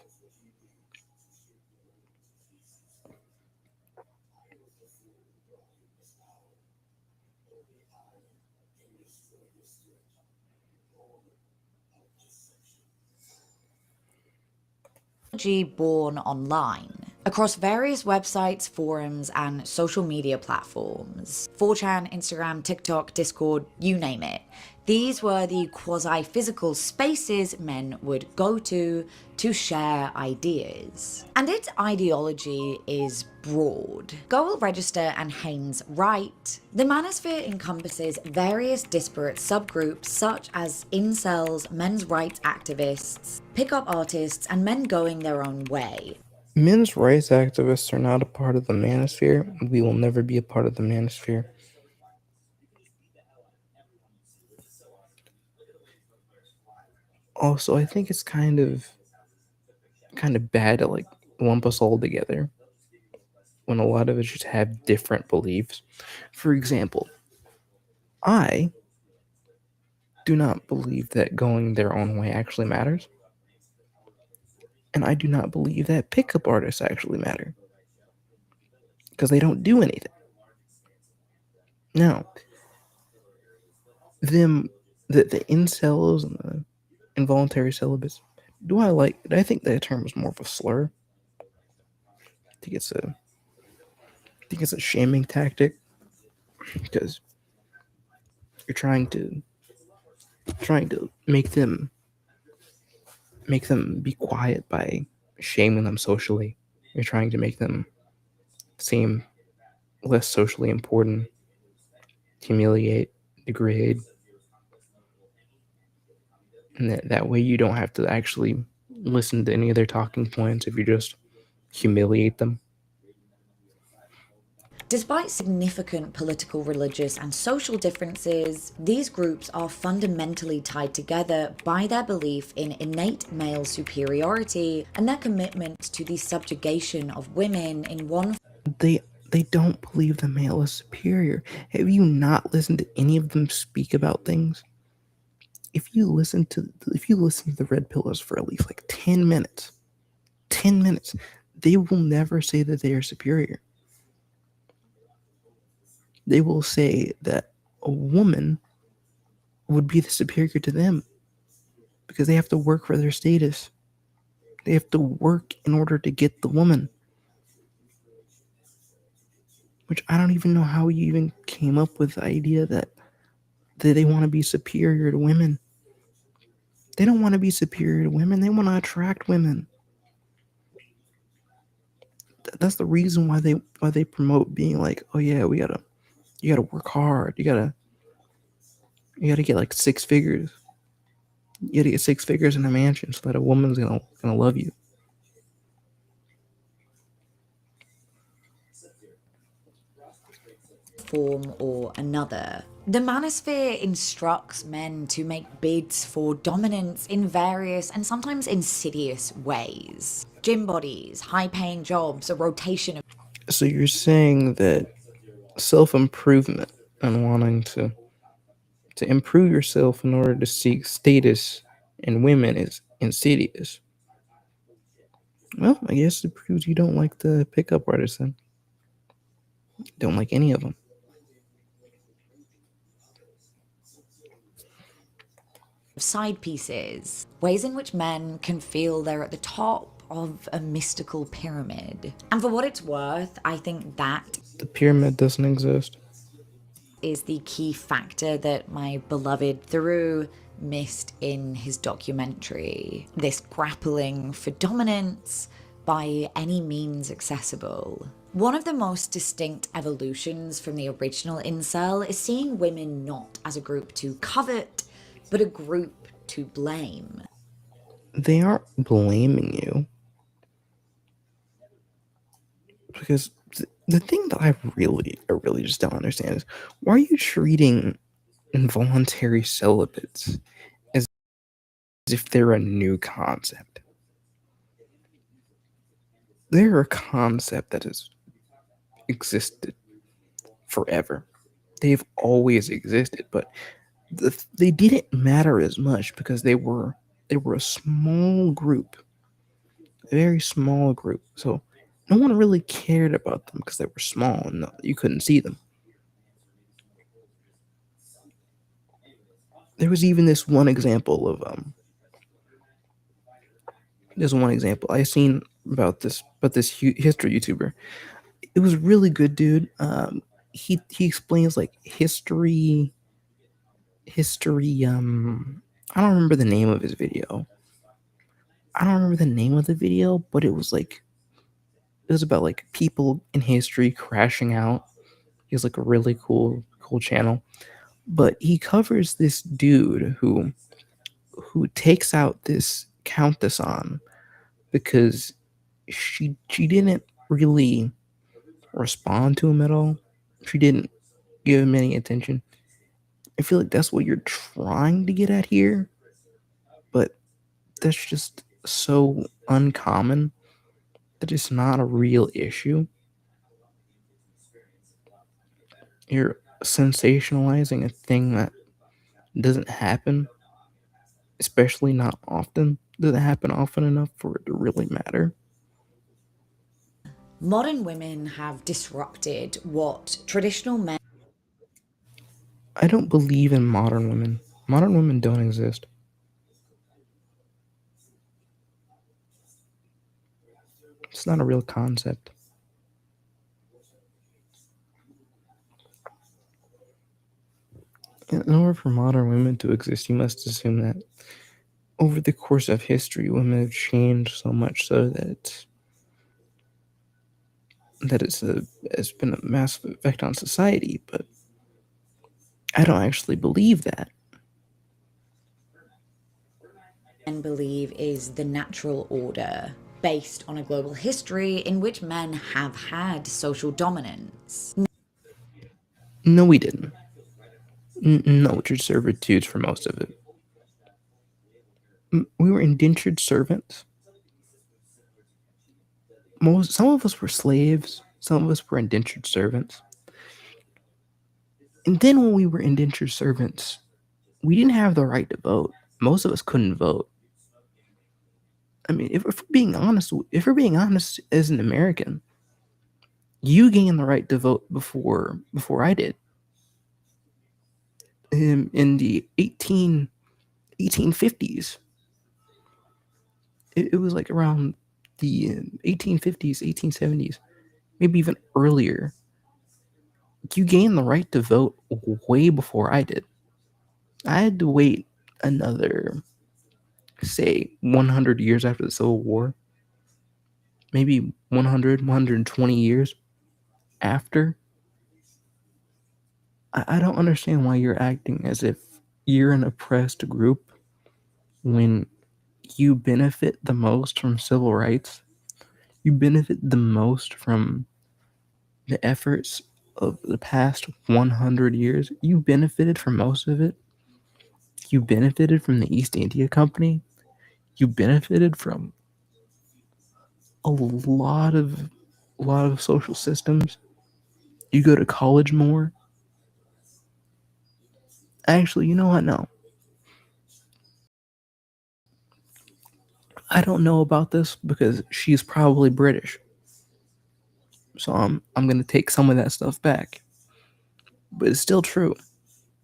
Born online across various websites, forums, and social media platforms. 4chan, Instagram, TikTok, Discord, you name it. These were the quasi-physical spaces men would go to share ideas. And its ideology is broad. Goel Register and Haynes write, the manosphere encompasses various disparate subgroups such as incels, men's rights activists, pickup artists, and men going their own way. men's rights activists are not a part of the manosphere. We will never be a part of the manosphere. Also, I think it's kind of bad to like lump us all together when a lot of us just have different beliefs. For example, I do not believe that going their own way actually matters. And I do not believe that pickup artists actually matter. Because they don't do anything. Now, the incels and the involuntary celibates, do I think that term is more of a slur? I think it's a shaming tactic. Because you're trying to make them be quiet by shaming them socially. You're trying to make them seem less socially important, humiliate, degrade, and that way you don't have to actually listen to any of their talking points if you just humiliate them. Despite significant political, religious, and social differences, these groups are fundamentally tied together by their belief in innate male superiority and their commitment to the subjugation of women in one. They don't believe the male is superior. Have you not listened to any of them speak about things? If you listen to the red pillars for at least like 10 minutes, they will never say that they are superior. They will say that a woman would be the superior to them because they have to work for their status. They have to work in order to get the woman. Which I don't even know how you even came up with the idea that they want to be superior to women. They don't want to be superior to women. They want to attract women. That's the reason why they promote being like, oh yeah, you gotta work hard. You gotta get like 6 figures. You gotta get 6 figures in a mansion so that a woman's gonna love you. Form or another. The manosphere instructs men to make bids for dominance in various and sometimes insidious ways. Gym bodies, high-paying jobs, a rotation of. So you're saying that self-improvement and wanting to improve yourself in order to seek status in women is insidious. Well, I guess it proves you don't like the pickup artists then. Don't like any of them. Side pieces, ways in which men can feel they're at the top of a mystical pyramid. And for what it's worth, I think that The pyramid doesn't exist. is the key factor that my beloved Theroux missed in his documentary. This grappling for dominance by any means accessible. One of the most distinct evolutions from the original incel is seeing women not as a group to covet, but a group to blame. They aren't blaming you because The thing that I really just don't understand is why are you treating involuntary celibates as if they're a new concept? They're a concept that has existed forever. They've always existed, but they didn't matter as much because they were a small group, a very small group. So no one really cared about them because they were small and you couldn't see them. There was even there's one example I seen about this history YouTuber. It was really good, dude. He explains like history. I don't remember the name of his video. I don't remember the name of the video, but it was about like people in history crashing out. He has like a really cool channel, but he covers this dude who takes out this countess on because she didn't really respond to him at all. She didn't give him any attention. I feel like that's what you're trying to get at here, but that's just so uncommon that it's not a real issue. You're sensationalizing a thing that doesn't happen, especially not often. Doesn't happen often enough for it to really matter. Modern women have disrupted what traditional men I don't believe in modern women. Modern women don't exist. It's not a real concept. In order for modern women to exist, you must assume that over the course of history, women have changed so much so that it's been a massive effect on society. But I don't actually believe that. believe is the natural order, based on a global history in which men have had social dominance. No, we didn't. No, just servitudes for most of it. We were indentured servants. Some of us were slaves. Some of us were indentured servants. And then when we were indentured servants, we didn't have the right to vote. Most of us couldn't vote. I mean, if we're being honest, as an American, you gained the right to vote before I did. In the 1850s, it was like around the 1850s, 1870s, maybe even earlier. You gained the right to vote way before I did. I had to wait another, say, 100 years after the Civil War, maybe 120 years after. I don't understand why you're acting as if you're an oppressed group when you benefit the most from civil rights. You benefit the most from the efforts of the past 100 years. You benefited from most of it. You benefited from the East India Company. You benefited from a lot of social systems. You go to college more. Actually, you know what? No, I don't know about this because she's probably British. So I'm gonna take some of that stuff back. But it's still true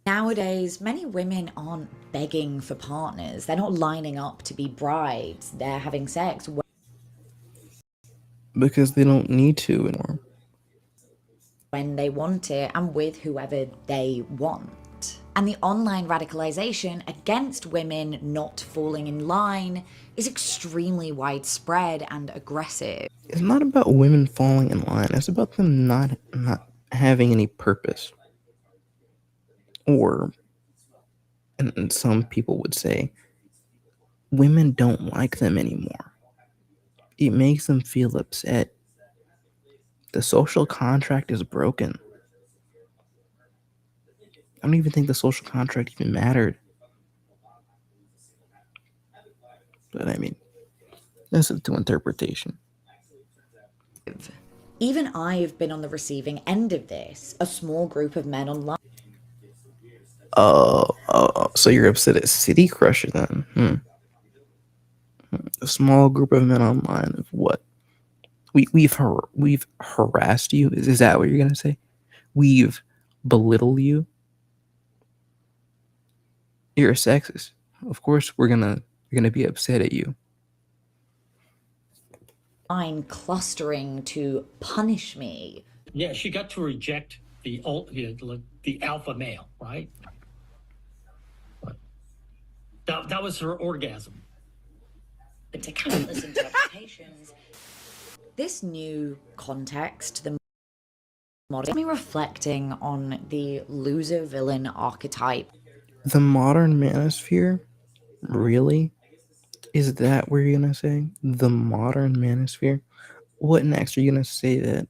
Nowadays, many women aren't begging for partners. They're not lining up to be brides. They're having sex because they don't need to anymore. when they want it and with whoever they want. And the online radicalization against women not falling in line is extremely widespread and aggressive. It's not about women falling in line. It's about them not having any purpose. Or, and some people would say, women don't like them anymore. It makes them feel upset. The social contract is broken. I don't even think the social contract even mattered. But I mean, that's up to interpretation. Even I've been on the receiving end of this. A small group of men online So you're upset at Citycrusher then? A small group of men online of what? We've harassed you. Is that what you're gonna say? We've belittled you. You're a sexist. Of course, we're gonna be upset at you. clustering to punish me. Yeah, she got to reject the alpha male, right? That was her orgasm. To countless interpretations. This new context, the modern, me reflecting on the loser villain archetype. The modern manosphere, really? Is that what you're gonna say? The modern manosphere? What next? Are you gonna say that?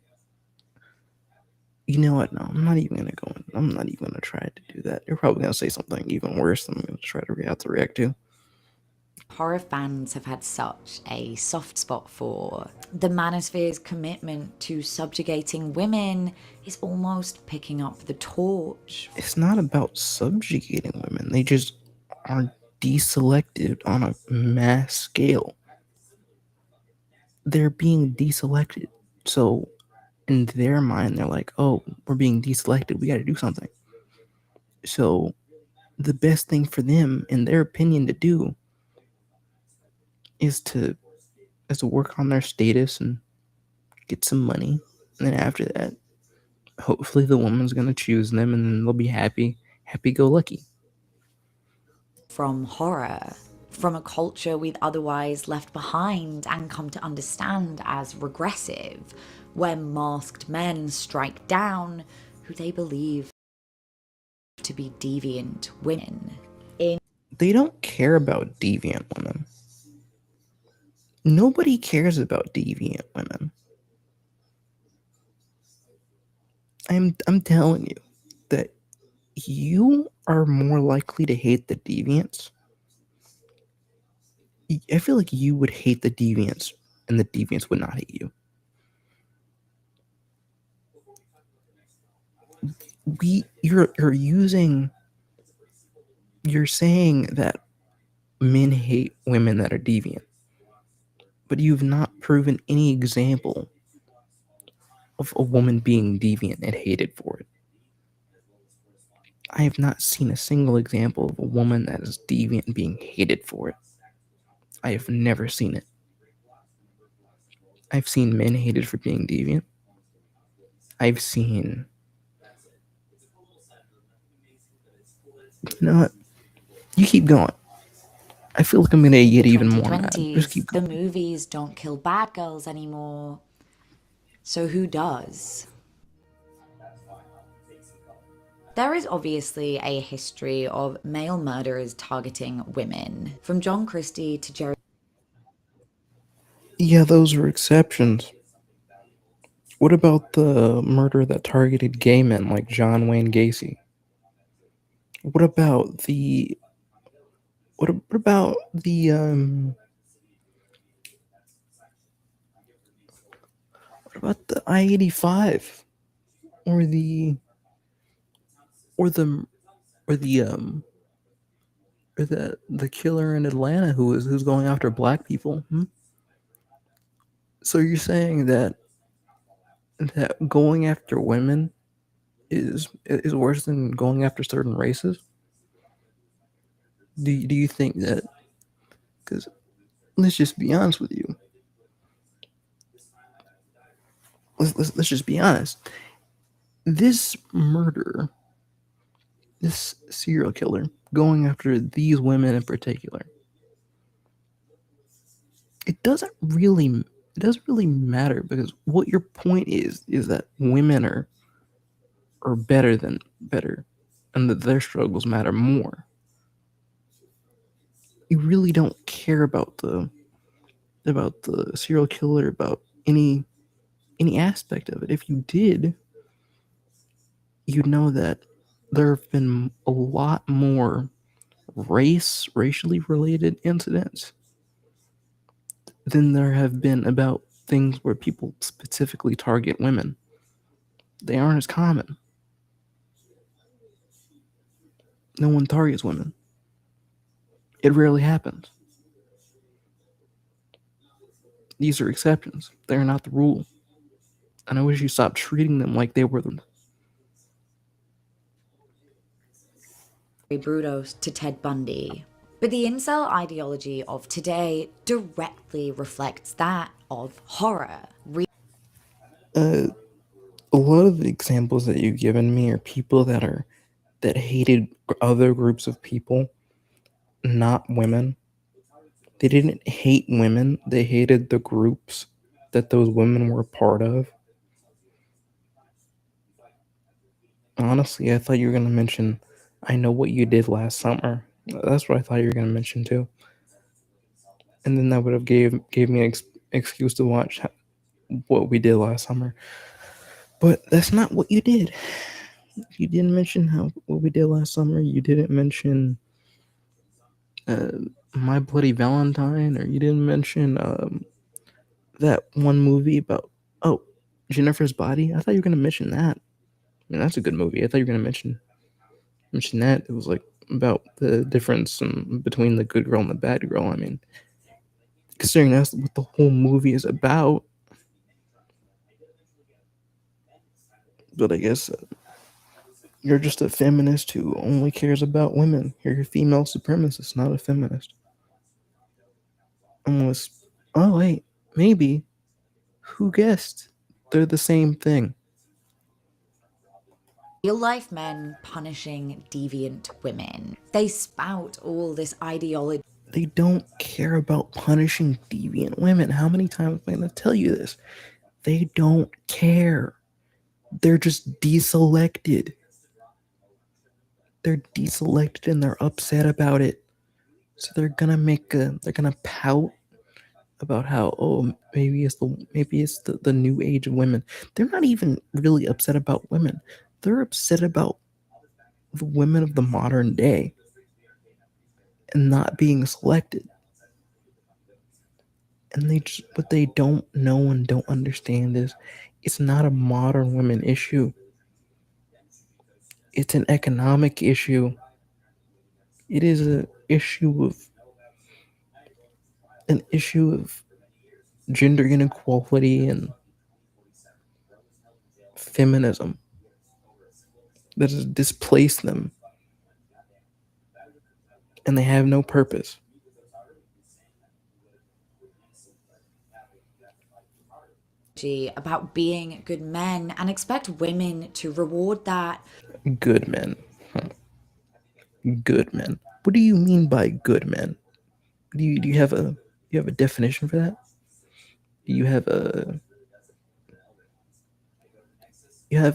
You know what? No, I'm not even gonna go in. I'm not even gonna try to do that. You're probably gonna say something even worse than I'm gonna try to have to react to. Horror fans have had such a soft spot for. The manosphere's commitment to subjugating women is almost picking up the torch. It's not about subjugating women. They just are deselected on a mass scale. They're being deselected. So in their mind, they're like, oh, we're being deselected. We got to do something. So the best thing for them, in their opinion, to do is to work on their status and get some money. And then after that, hopefully the woman's gonna choose them and then they'll be happy go lucky. From horror, from a culture we've otherwise left behind and come to understand as regressive, where masked men strike down who they believe to be deviant women. They don't care about deviant women. Nobody cares about deviant women. I'm telling you that you are more likely to hate the deviants. I feel like you would hate the deviants and the deviants would not hate you. You're saying that men hate women that are deviant, but you've not proven any example of a woman being deviant and hated for it. I have not seen a single example of a woman that is deviant being hated for it. I have never seen it. I've seen men hated for being deviant. I've seen. You know what? You keep going. I feel like I'm gonna get even more mad. Just keep The going. movies don't kill bad girls anymore. So who does? There is obviously a history of male murderers targeting women, from John Christie to Jerry. Yeah, those are exceptions. What about the murder that targeted gay men like John Wayne Gacy? What about the what about the what about the I-85 or or the or the or the killer in Atlanta who's going after black people? So you're saying that going after women is worse than going after certain races? Do you think that? Because let's just be honest with you. Let's just be honest. This murderer, this serial killer, going after these women in particular, it doesn't really matter, because what your point is that women are better, and that their struggles matter more. You really don't care about the serial killer, about any any aspect of it. If you did, you'd know that there have been a lot more racially related incidents than there have been about things where people specifically target women. They aren't as common. No one targets women. It rarely happens. These are exceptions. They're not the rule. And I wish you stopped treating them like they were the Brutos to Ted Bundy. But the incel ideology of today directly reflects that of horror. a lot of the examples that you've given me are people that hated other groups of people, not women. They didn't hate women, they hated the groups that those women were a part of. Honestly, I thought you were going to mention I Know What You Did Last Summer. That's what I thought you were going to mention too. And then that would have gave me an excuse to watch What We Did Last Summer. But that's not what you did. You didn't mention what we did last summer. You didn't mention My Bloody Valentine, or you didn't mention that one movie about Jennifer's Body. I thought you were gonna mention that. I mean, that's a good movie. I thought you were gonna mention that. It was like about the difference between the good girl and the bad girl. I mean, considering that's what the whole movie is about. But I guess you're just a feminist who only cares about women. You're a female supremacist, not a feminist. Almost. Oh wait, maybe. Who guessed? They're the same thing. Real life men punishing deviant women. They spout all this ideology. They don't care about punishing deviant women. How many times am I going to tell you this? They don't care. They're just deselected. They're deselected and they're upset about it. So they're gonna pout about how maybe it's the new age of women. They're not even really upset about women. They're upset about the women of the modern day and not being selected. And what they don't know and don't understand is it's not a modern women issue. It's an economic issue. It is an issue of gender inequality and feminism that has displaced them, and they have no purpose. About being good men and expect women to reward that. Good men. Good men. What do you mean by good men? Do you have a definition for that? Do you have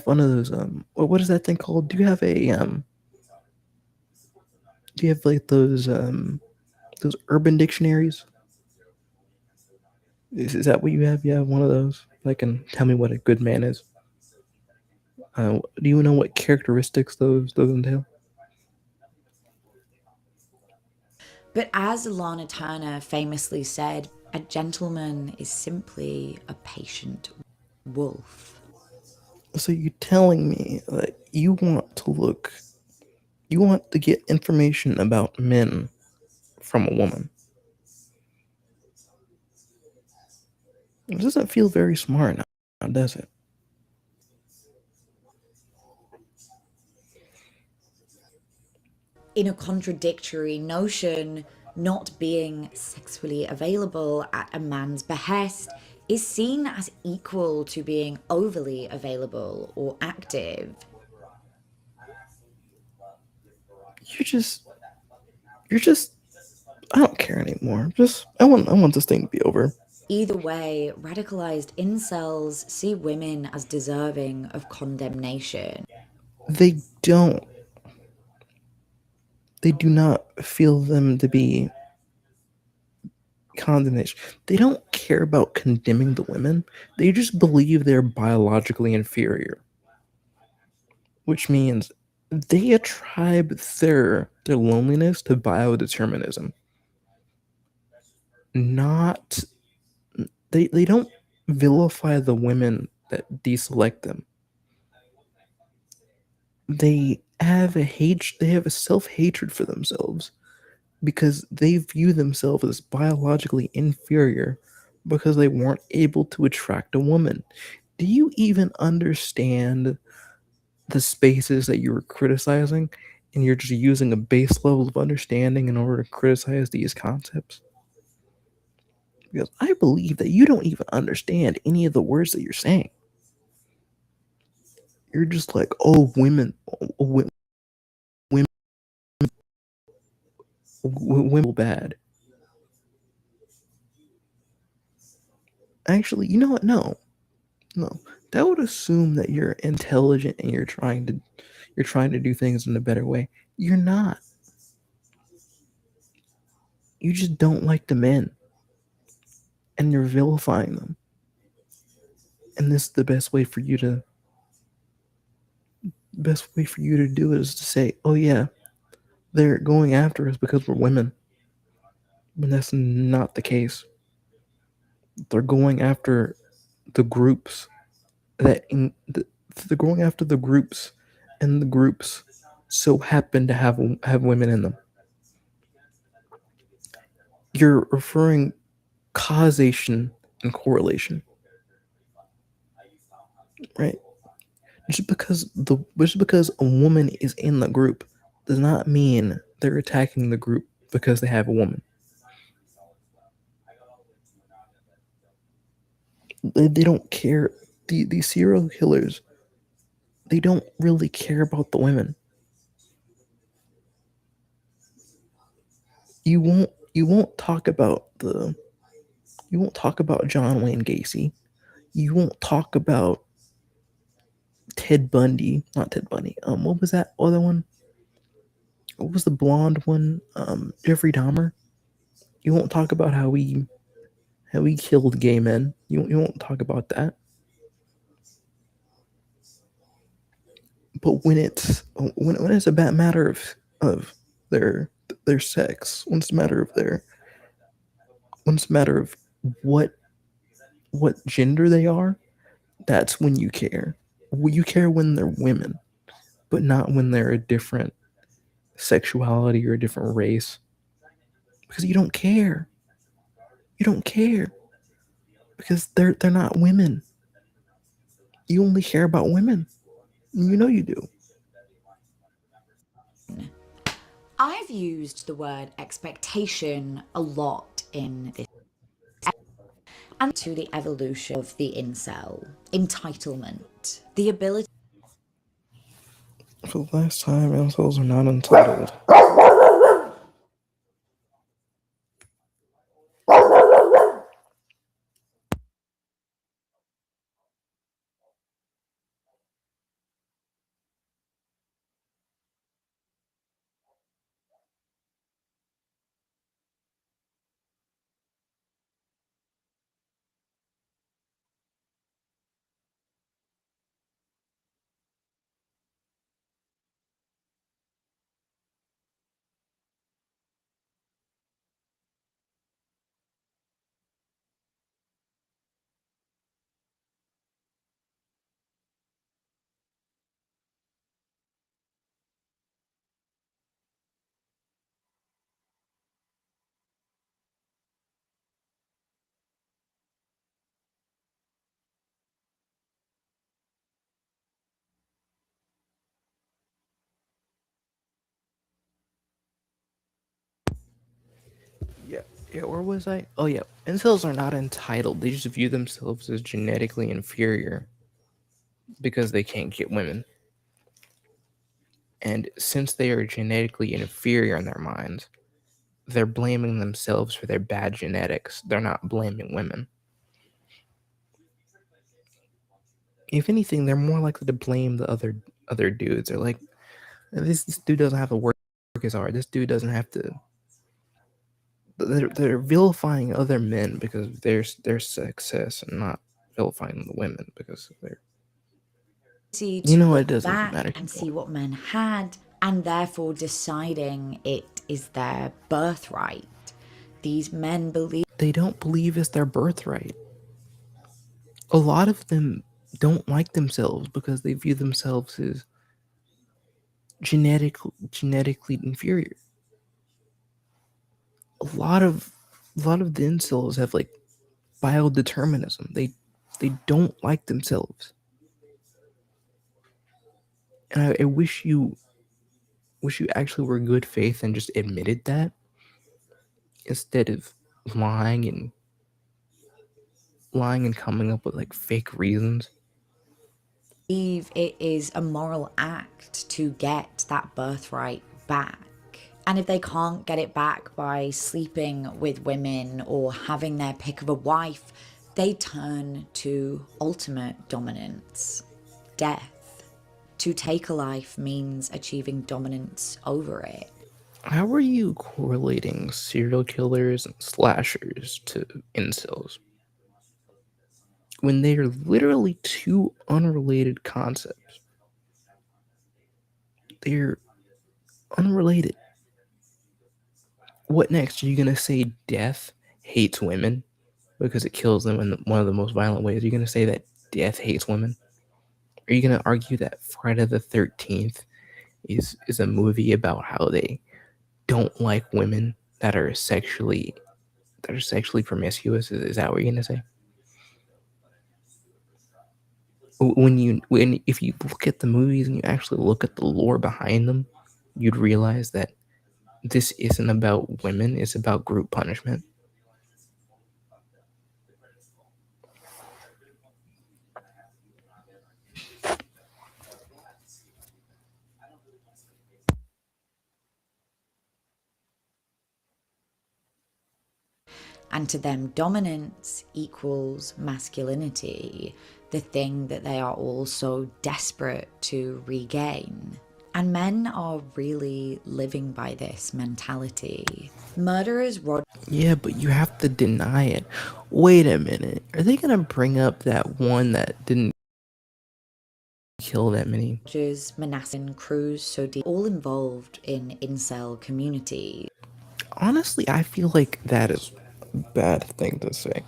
one of those what is that thing called? Do you have like those urban dictionaries? Is that what you have? You have one of those that can tell me what a good man is? Do you know what characteristics those entail? But as Lana Turner famously said, a gentleman is simply a patient wolf. So you're telling me that you want to get information about men from a woman. It doesn't feel very smart now, does it? In a contradictory notion, not being sexually available at a man's behest is seen as equal to being overly available or active. You're just I don't care anymore. I want this thing to be over. Either way, radicalized incels see women as deserving of condemnation. They don't. They do not feel them to be condemnation. They don't care about condemning the women. They just believe they're biologically inferior, which means they attribute their loneliness to biodeterminism. Not they don't vilify the women that deselect them. They have a self-hatred for themselves because they view themselves as biologically inferior because they weren't able to attract a woman. Do you even understand the spaces that you were criticizing? And you're just using a base level of understanding in order to criticize these concepts? Because I believe that you don't even understand any of the words that you're saying. You're just like, oh, women, women bad. Actually, you know what? No. That would assume that you're intelligent and you're trying to do things in a better way. You're not. You just don't like the men, and you're vilifying them. And this is the best way for you to do it is to say, oh yeah, they're going after us because we're women. But that's not the case. They're going after the groups that in the, they're going after the groups, and the groups so happen to have women in them. You're referring causation and correlation, right? Just because a woman is in the group does not mean they're attacking the group because they have a woman. They don't care. These serial killers, they don't really care about the women. You won't talk about John Wayne Gacy. You won't talk about Ted Bundy, not Ted Bundy. What was that other one? What was the blonde one? Jeffrey Dahmer. You won't talk about how he killed gay men. You won't talk about that. But when it's about matter of their their sex, when it's a matter of what what gender they are, that's when you care. You care when they're women, but not when they're a different sexuality or a different race, because you don't care. You don't care because they're not women. You only care about women. You know you do. I've used the word expectation a lot in this, and to the evolution of the incel, entitlement, the ability For the last time, assholes are not entitled. Yeah, yeah. Where was I? Oh yeah, incels are not entitled. They just view themselves as genetically inferior because they can't get women. And since they are genetically inferior in their minds, they're blaming themselves for their bad genetics. They're not blaming women. If anything, they're more likely to blame the other dudes. They're like, this dude doesn't have to work as hard. This dude doesn't have to they're vilifying other men because of their success, and not vilifying the women because of their. To You know, it look doesn't back matter. and see what men had, and therefore deciding it is their birthright. These men believe They don't believe it's their birthright. A lot of them don't like themselves because they view themselves as genetically inferior. A lot of the incels have like biodeterminism. They don't like themselves, and I wish you actually were good faith and just admitted that instead of lying and coming up with like fake reasons. it is a moral act to get that birthright back. And if they can't get it back by sleeping with women or having their pick of a wife, they turn to ultimate dominance, death. To take a life means achieving dominance over it. How are you correlating serial killers and slashers to incels when they are literally two unrelated concepts? They're unrelated. What next? Are you gonna say death hates women because it kills them in one of the most violent ways? Are you gonna say that death hates women? Are you gonna argue that Friday the 13th is a movie about how they don't like women that are sexually promiscuous? Is that what you're gonna say? If you look at the movies and you actually look at the lore behind them, you'd realize that this isn't about women, it's about group punishment. And to them, dominance equals masculinity, the thing that they are all so desperate to regain. And men are really living by this mentality. Murderers Yeah, but you have to deny it. Wait a minute. Are they gonna bring up that one that didn't kill that many? Rogers, Manassin, Cruz, Sodi, all involved in incel community. Honestly, I feel like that is a bad thing to say.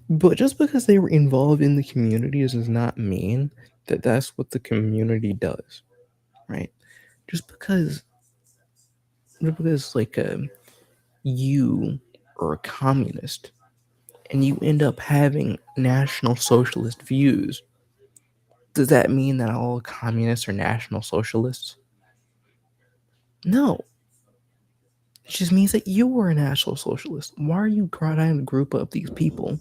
But just because they were involved in the communities does not mean that that's what the community does, right? Just because like you are a communist and you end up having national socialist views, does that mean that all communists are national socialists? No. It just means that you were a national socialist. Why are you trying to group up these people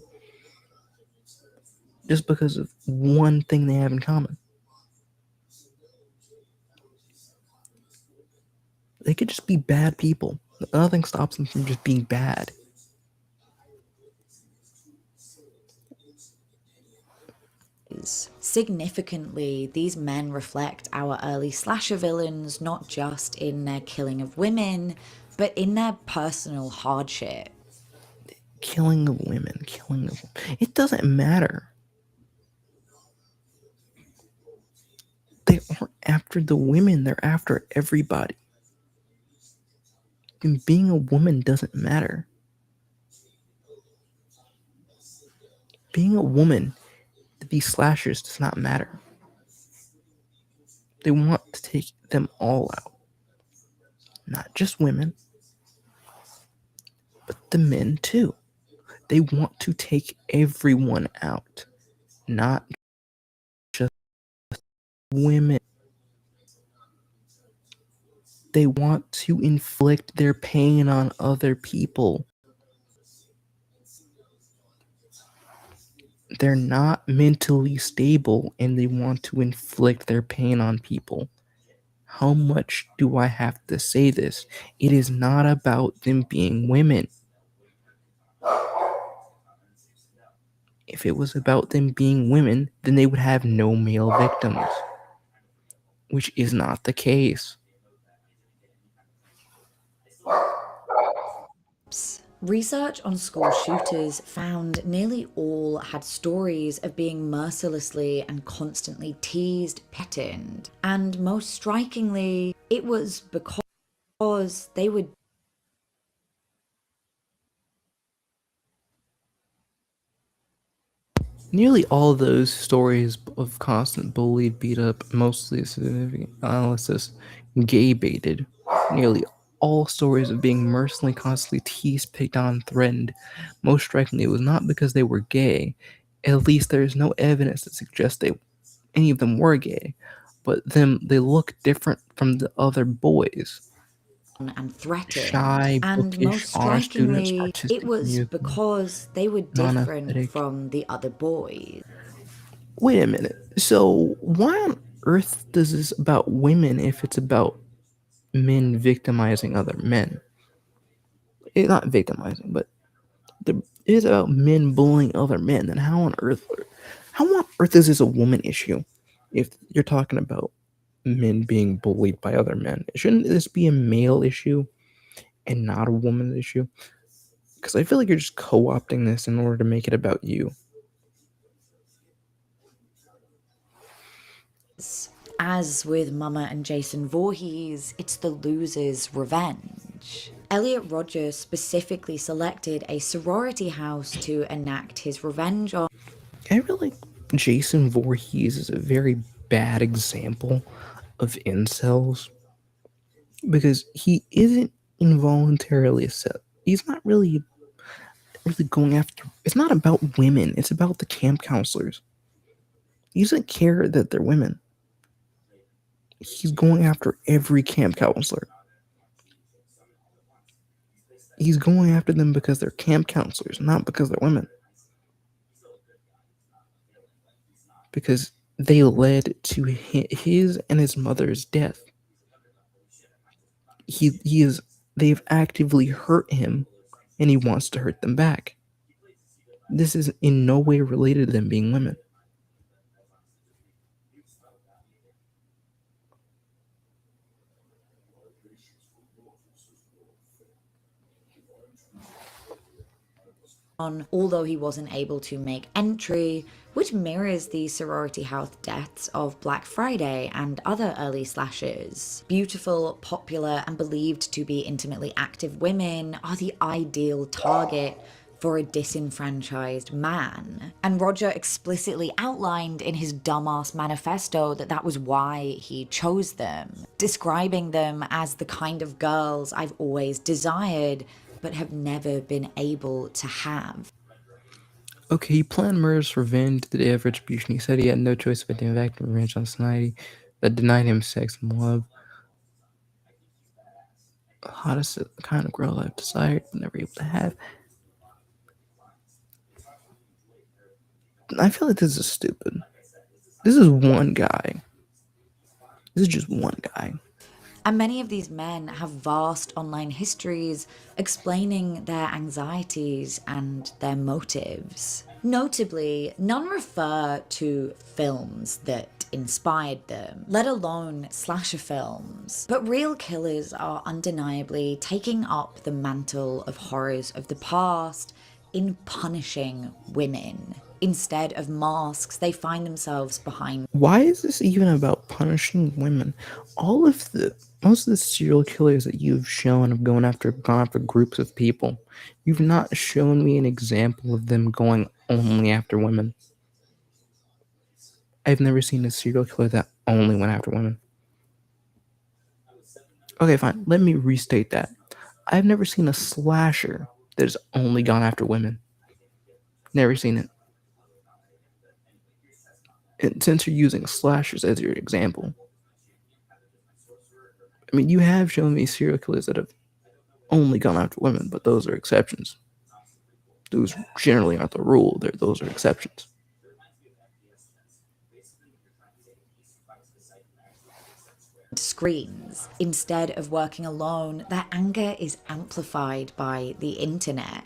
just because of one thing they have in common? They could just be bad people. Nothing stops them from just being bad. Significantly, these men reflect our early slasher villains not just in their killing of women, but in their personal hardship. Killing of women, it doesn't matter. They aren't after the women, they're after everybody. And being a woman doesn't matter. Being a woman to be slashers does not matter. They want to take them all out. Not just women, but the men too. They want to take everyone out, not just women. They want to inflict their pain on other people. They're not mentally stable and they want to inflict their pain on people. How much do I have to say this? It is not about them being women. If it was about them being women, then they would have no male victims, which is not the case. Research on school shooters found nearly all had stories of being mercilessly and constantly teased, petted, and most strikingly, it was because they would Nearly all those stories of constant bullied, beat up, mostly significant analysis, gay baited. Nearly all stories of being mercilessly, constantly teased, picked on, and threatened. Most strikingly, it was not because they were gay. At least there is no evidence that suggests any of them were gay, but they look different from the other boys. and threatened. Shy, And bookish, most honor students, strikingly, it artistic, was musical, because they were different non-athletic. from the other boys. Wait a minute. So why on earth does this about women if it's about men victimizing other men? It's not victimizing, but it is about men bullying other men. Then how on earth is this a woman issue? If you're talking about men being bullied by other men, shouldn't this be a male issue and not a woman issue? Because I feel like you're just co-opting this in order to make it about you. As with Mama and Jason Voorhees, it's the loser's revenge. Elliot Rodgers specifically selected a sorority house to enact his revenge on. I feel like Jason Voorhees is a very bad example of incels because he isn't involuntarily set. He's not really going after. It's not about women. It's about the camp counselors. He doesn't care that they're women. He's going after every camp counselor. He's going after them because they're camp counselors, not because they're women. Because they led to his and his mother's death. He is. They've actively hurt him, and he wants to hurt them back. This is in no way related to them being women. Although he wasn't able to make entry, which mirrors the sorority house deaths of Black Friday and other early slashers. Beautiful, popular, and believed to be intimately active women are the ideal target for a disenfranchised man. And Roger explicitly outlined in his dumbass manifesto that that was why he chose them, describing them as the kind of girls I've always desired but have never been able to have. Okay, he planned murders for revenge the day of retribution. He said he had no choice but to enact revenge on society that denied him sex and love. The hottest kind of girl I've desired but never able to have. I feel like this is stupid. This is one guy. This is just one guy. And many of these men have vast online histories explaining their anxieties and their motives. Notably, none refer to films that inspired them, let alone slasher films. But real killers are undeniably taking up the mantle of horrors of the past in punishing women. Instead of masks, they find themselves behind. Why is this even about punishing women? Most of the serial killers that you've shown have gone after groups of people. You've not shown me an example of them going only after women. I've never seen a serial killer that only went after women. Okay, fine. Let me restate that. I've never seen a slasher that has only gone after women. Never seen it. And since you're using slashers as your example, I mean, you have shown me serial killers that have only gone after women, but those are exceptions. Those generally aren't the rule. Those are exceptions. Screens. Instead of working alone, their anger is amplified by the internet.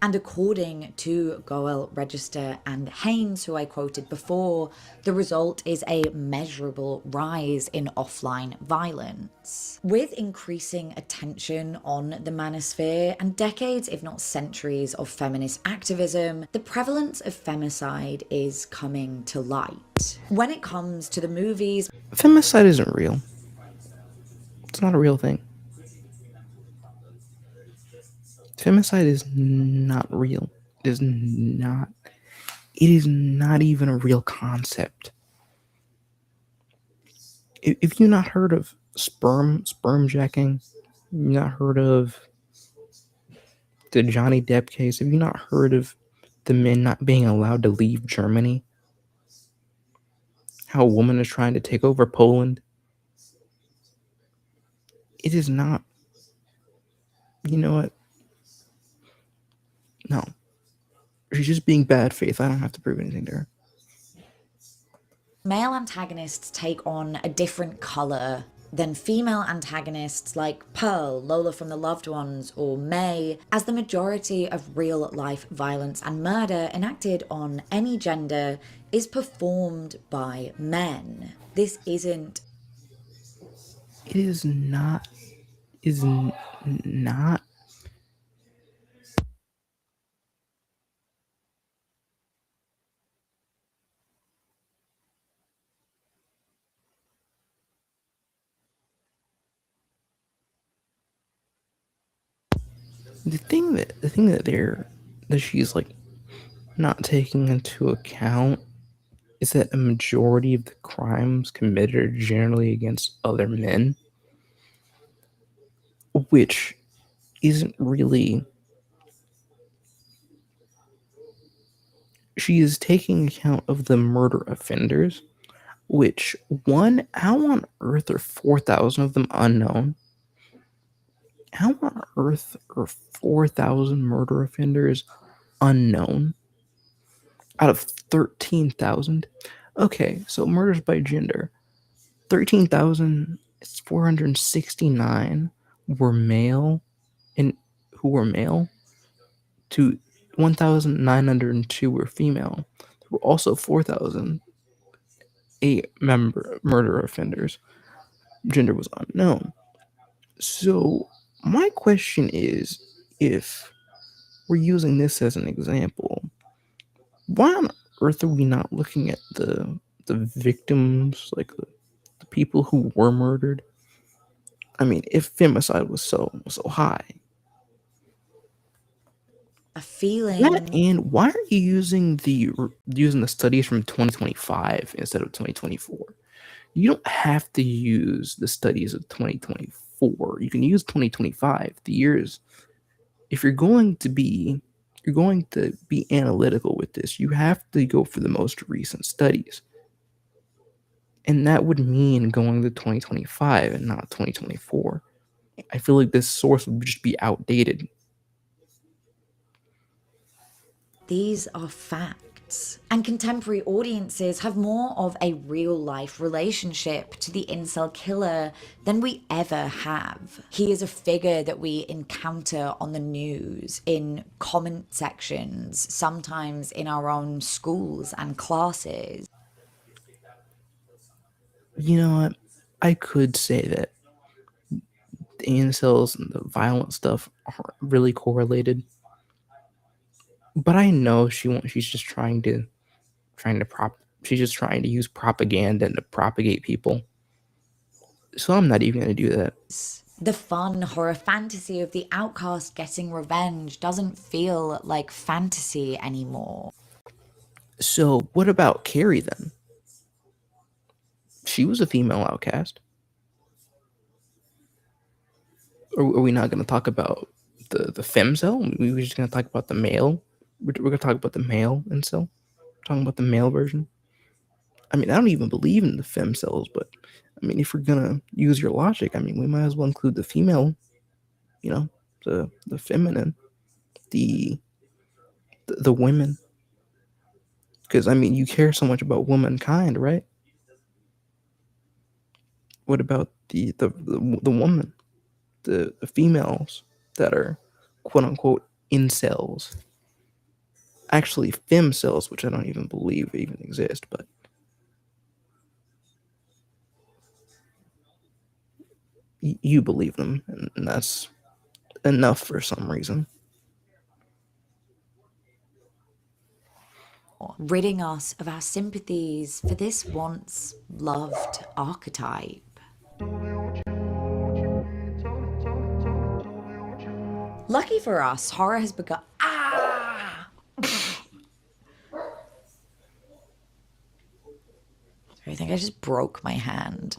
And according to Goel Register and Haynes, who I quoted before, the result is a measurable rise in offline violence. With increasing attention on the manosphere and decades, if not centuries, of feminist activism, the prevalence of femicide is coming to light. When it comes to the movies, Femicide isn't real. It's not a real thing. Femicide is not real. It is not. It is not even a real concept. If you've not heard of sperm jacking, you've not heard of the Johnny Depp case, have you not heard of the men not being allowed to leave Germany? How a woman is trying to take over Poland? It is not. You know what? No. She's just being bad faith. I don't have to prove anything to her. male antagonists take on a different colour than female antagonists like Pearl, Lola from The Loved Ones, or May, as the majority of real life violence and murder enacted on any gender is performed by men. This isn't. It is not. Not. The thing that she's like not taking into account is that a majority of the crimes committed are generally against other men, which isn't really. She is taking account of the murder offenders, which how on earth are 4,000 of them unknown? How on earth are 4,000 murder offenders unknown out of 13,000? Okay, so murders by gender. 13,469 were male, and who were male, to 1,902 were female. There were also 4,008 murder offenders. Gender was unknown. So my question is, if we're using this as an example, why on earth are we not looking at the victims, like the people who were murdered? I mean, if femicide was so high, A feeling. and why are you using the studies from 2025 instead of 2024? You don't have to use the studies of 2024. You can use 2025. The years. If you're going to be analytical with this, you have to go for the most recent studies. And that would mean going to 2025 and not 2024. I feel like this source would just be outdated. These are facts. And contemporary audiences have more of a real life relationship to the incel killer than we ever have. He is a figure that we encounter on the news, in comment sections, sometimes in our own schools and classes. You know what? I could say that the incels and the violent stuff aren't really correlated. But I know she's just trying to she's just trying to use propaganda to propagate people. So I'm not even going to do that. The fun horror fantasy of the outcast getting revenge doesn't feel like fantasy anymore. So what about Carrie then? She was a female outcast. Are we not going to talk about the femcel? We were just going to talk about the male. We're going to talk about the male incel. We're talking about the male version. I mean, I don't even believe in the femcells, but I mean, if we're gonna use your logic, I mean, we might as well include the female, the feminine, the women, because I mean, you care so much about womankind, right? What about the woman, the females that are quote unquote incels? actually fem cells, which I don't even believe even exist, but you believe them, and that's enough for some reason. ridding us of our sympathies for this once loved archetype. Lucky for us, horror has begun. I think I just broke my hand.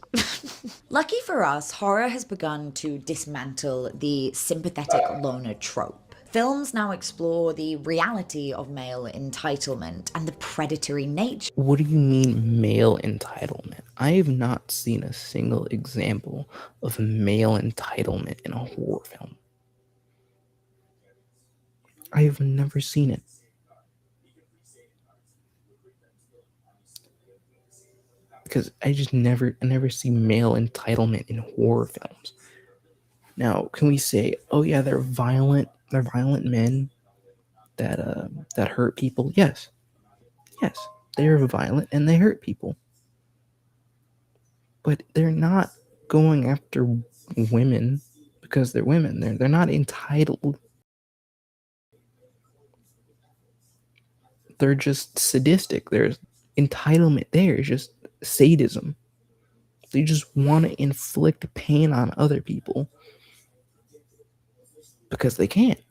Lucky for us, horror has begun to dismantle the sympathetic loner trope. Films now explore the reality of male entitlement and the predatory nature. What do you mean male entitlement? I have not seen a single example of male entitlement in a horror film. I have never seen it. Because I just never see male entitlement in horror films. Now, can we say, oh yeah, they're violent men that hurt people? Yes, they are violent and they hurt people, but they're not going after women because they're women. They're not entitled. They're just sadistic. There's entitlement there. It's just sadism. They just want to inflict pain on other people because they can't.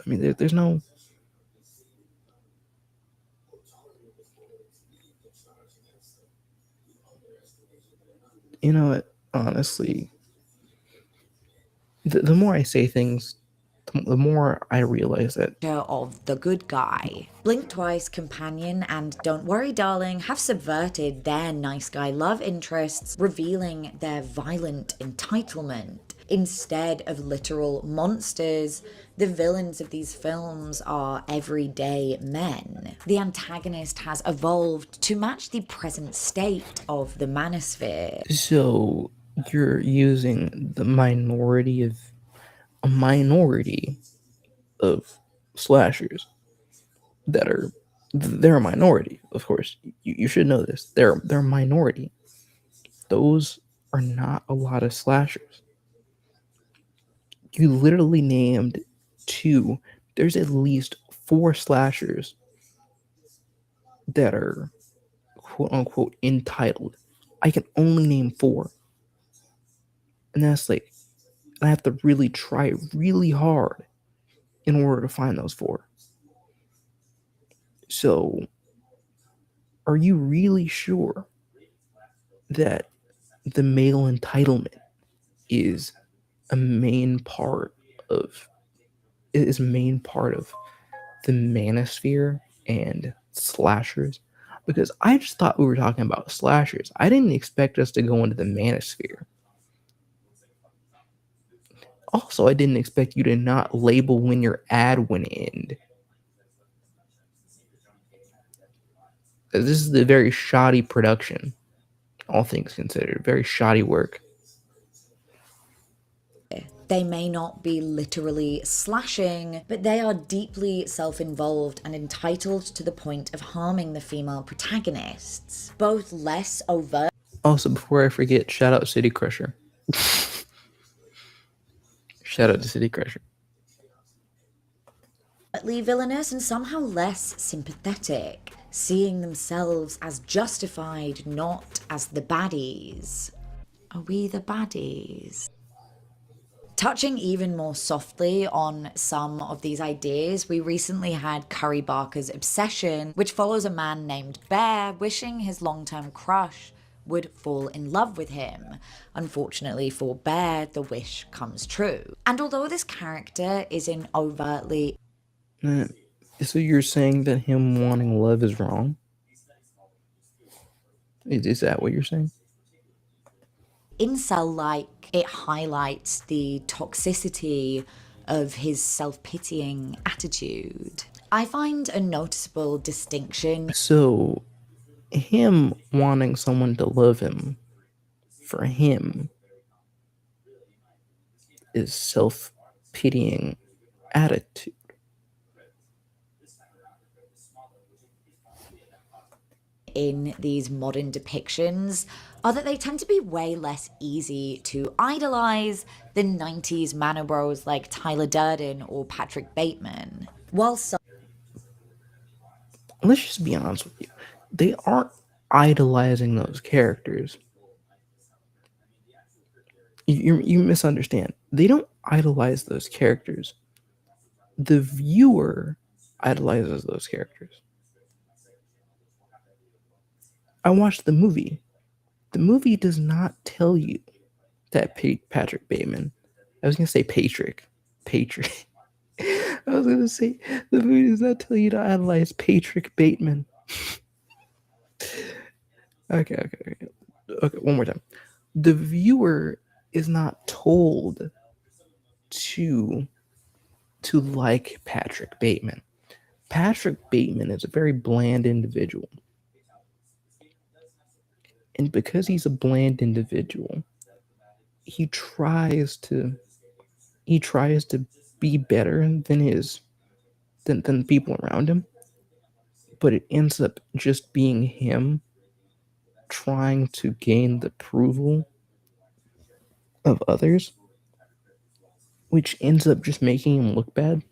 I mean, there's no. You know what? Honestly, the more I say things, the more I realize that Of the good guy. Blink Twice, Companion, and Don't Worry Darling have subverted their nice guy love interests, revealing their violent entitlement. Instead of literal monsters, the villains of these films are everyday men. The antagonist has evolved to match the present state of the manosphere. so you're using the minority of a minority of slashers they're a minority, of course. You should know this. They're a minority. Those are not a lot of slashers. You literally named two. There's at least 4 slashers that are quote unquote entitled. I can only name 4. And that's like, I have to really try really hard in order to find those 4. So, are you really sure that the male entitlement is a main part of the manosphere and slashers? Because I just thought we were talking about slashers. I didn't expect us to go into the manosphere. Also, I didn't expect you to not label when your ad went end. This is the very shoddy production, all things considered. Very shoddy work. They may not be literally slashing, but they are deeply self-involved and entitled to the point of harming the female protagonists. Both less overt. Also, before I forget, shout out Citycrusher. Shout out to Citycrusher. Villainous and somehow less sympathetic, seeing themselves as justified, not as the baddies. Are we the baddies? Touching even more softly on some of these ideas, we recently had Curry Barker's Obsession, which follows a man named Bear wishing his long-term crush would fall in love with him. Unfortunately for Bear, the wish comes true. And although this character isn't overtly... So you're saying that him wanting love is wrong? Is that what you're saying? incel-like, it highlights the toxicity of his self-pitying attitude. I find a noticeable distinction. So, him wanting someone to love him, for him, is self-pitying attitude. in these modern depictions are that they tend to be way less easy to idolize than 90s manobros like Tyler Durden or Patrick Bateman. While some Let's just be honest with you. They aren't idolizing those characters. You misunderstand. They don't idolize those characters. The viewer idolizes those characters. I watched the movie. The movie does not tell you that Patrick Bateman. I was gonna say Patrick. Patrick. I was gonna say the movie does not tell you to idolize Patrick Bateman. Okay. One more time. The viewer is not told to like Patrick Bateman. Patrick Bateman is a very bland individual. And because he's a bland individual, he tries to be better than people around him, but it ends up just being him trying to gain the approval of others, which ends up just making him look bad.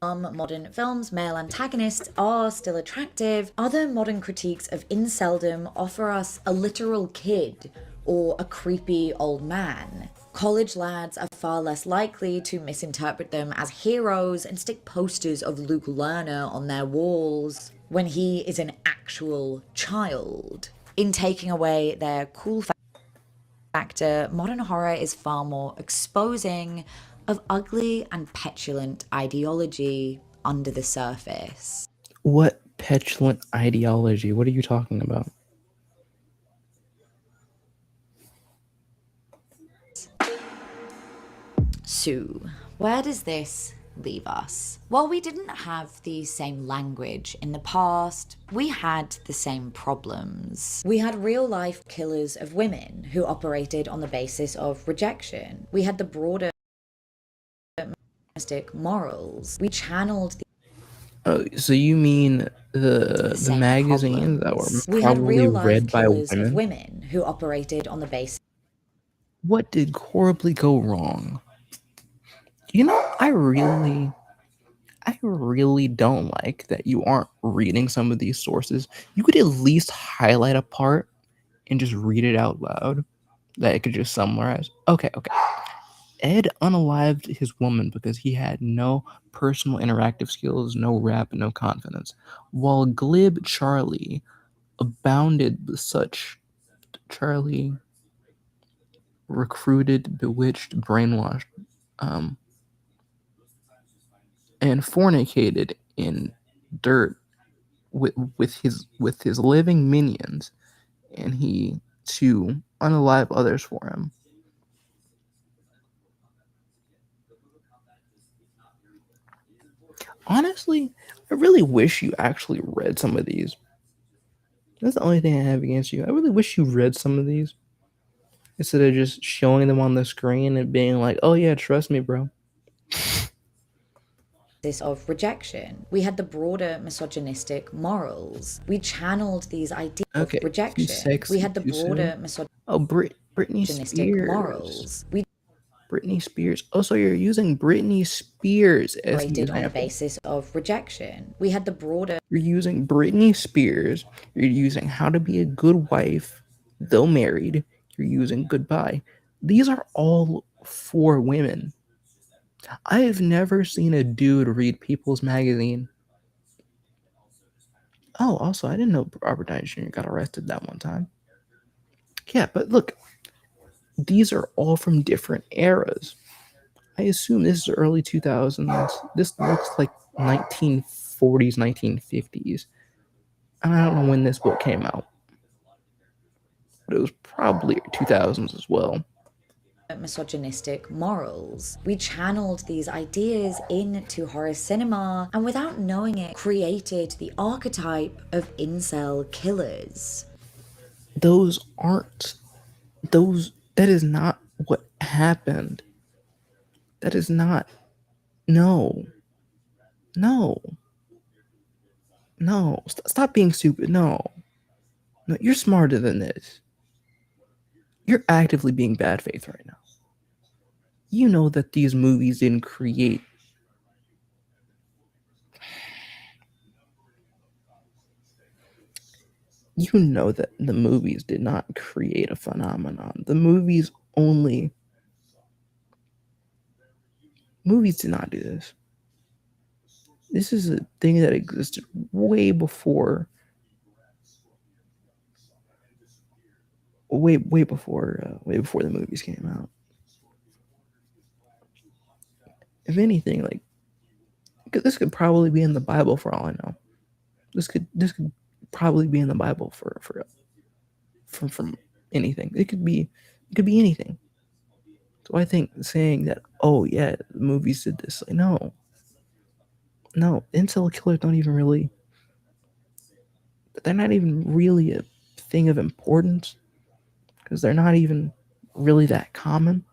modern films, male antagonists are still attractive, other modern critiques of inceldom offer us a literal kid or a creepy old man. College lads are far less likely to misinterpret them as heroes and stick posters of Luke Lerner on their walls when he is an actual child. In taking away their cool factor, modern horror is far more exposing of ugly and petulant ideology under the surface. What petulant ideology? What are you talking about? So, where does this leave us? While we didn't have the same language in the past, we had the same problems. We had real-life killers of women who operated on the basis of rejection. We had the broader domestic morals. We channeled So you mean the same magazines that problems. were We had probably real-life read by killers of women? women who operated on the basis. What did horribly go wrong? You know, I really don't like that you aren't reading some of these sources. You could at least highlight a part and just read it out loud. That it could just summarize. Okay. Ed unalived his woman because he had no personal interactive skills, no rap, no confidence. While glib Charlie abounded with such. Charlie recruited, bewitched, brainwashed, and fornicated in dirt with his living minions, and he to unalive others for him. Honestly, I really wish you actually read some of these. That's the only thing I have against you. I really wish you read some of these instead of just showing them on the screen and being like, "Oh yeah, trust me, bro." Of rejection. We had the broader misogynistic morals. We channeled these ideas Okay, of rejection. sexy, We had the too broader soon. Oh, Britney Spears. morals. We Britney Spears. Oh, so you're using Britney Spears as the operated on the example. basis of rejection. We had the broader You're using Britney Spears. You're using How to Be a Good Wife, Though Married. You're using Goodbye. These are all for women. I have never seen a dude read People's Magazine. Oh, also, I didn't know Robert Downey Jr. got arrested that one time. Yeah, but look, these are all from different eras. I assume this is early 2000s. This looks like 1940s, 1950s. And I don't know when this book came out, but it was probably 2000s as well. misogynistic morals. We channeled these ideas into horror cinema and without knowing it, created the archetype of incel killers. That is not what happened. That is not. No. No. No. Stop being stupid. No. No, you're smarter than this. You're actively being bad faith right now. You know that these movies didn't create. You know that the movies did not create a phenomenon. The movies only. Movies did not do this. This is a thing that existed way before. Way before the movies came out. If anything, like this could probably be in the Bible for all I know. This could probably be in the Bible from anything. It could be anything. So I think saying that, oh yeah, the movies did this, like no, incel killers don't even really. They're not even really a thing of importance because they're not even really that common.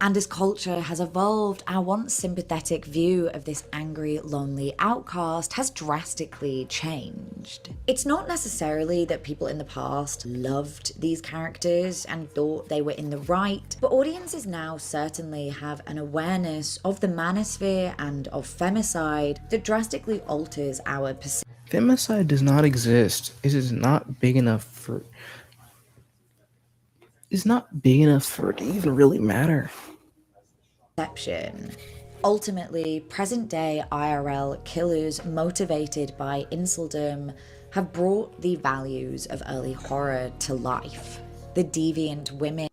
And as culture has evolved, our once sympathetic view of this angry, lonely outcast has drastically changed. It's not necessarily that people in the past loved these characters and thought they were in the right, but audiences now certainly have an awareness of the manosphere and of femicide that drastically alters our perception. Femicide does not exist. It is not big enough for. It's not big enough for it to even really matter. Ultimately, present-day IRL killers motivated by inceldom have brought the values of early horror to life. The deviant women.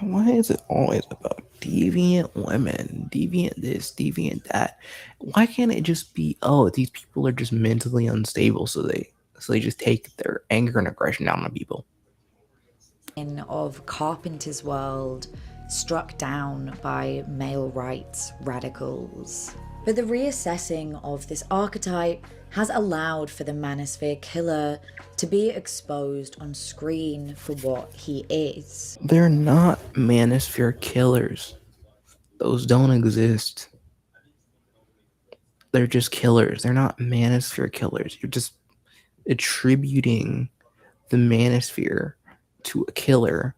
Why is it always about deviant women, deviant this, deviant that? Why can't it just be, oh, these people are just mentally unstable, so they just take their anger and aggression out on people? Of Carpenter's world, struck down by male rights radicals. But the reassessing of this archetype has allowed for the manosphere killer to be exposed on screen for what he is. They're not manosphere killers. Those don't exist. They're just killers. They're not manosphere killers. You're just attributing the manosphere to a killer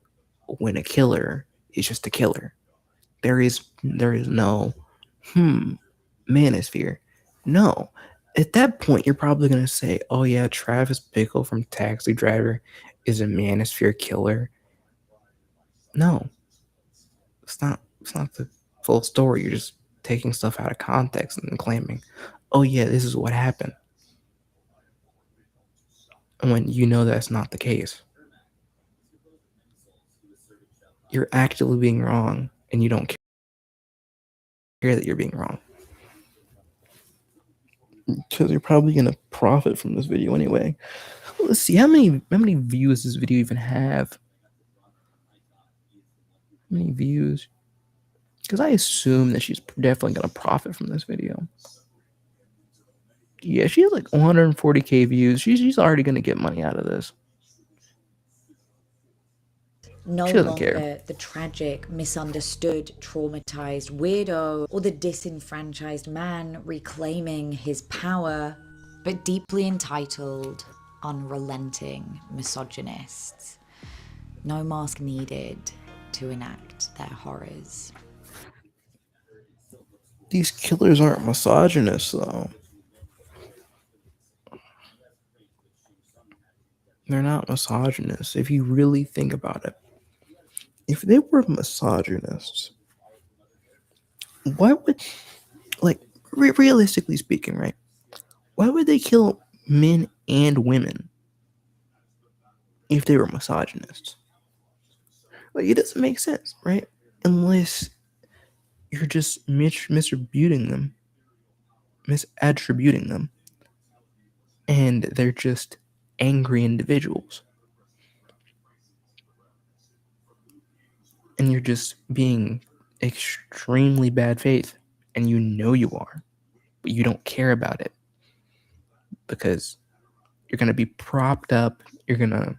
when a killer is just a killer. There is no manosphere. No. At that point, you're probably going to say, oh yeah, Travis Bickle from Taxi Driver is a manosphere killer. No. It's not the full story. You're just taking stuff out of context and claiming, oh yeah, this is what happened. When you know that's not the case. You're actively being wrong and you don't care that you're being wrong. Because you're probably going to profit from this video anyway. Let's see, how many views does this video even have? How many views? Because I assume that she's definitely going to profit from this video. Yeah, she has like 140k views. She's already going to get money out of this. No longer the tragic, misunderstood, traumatized weirdo or the disenfranchised man reclaiming his power, but deeply entitled, unrelenting misogynists. No mask needed to enact their horrors. These killers aren't misogynists, though. They're not misogynists, if you really think about it. If they were misogynists, why would, like, realistically speaking, right? Why would they kill men and women if they were misogynists? Like, it doesn't make sense, right? Unless you're just misattributing them, and they're just angry individuals. And you're just being extremely bad faith, and you know you are, but you don't care about it. because you're gonna be propped up, you're gonna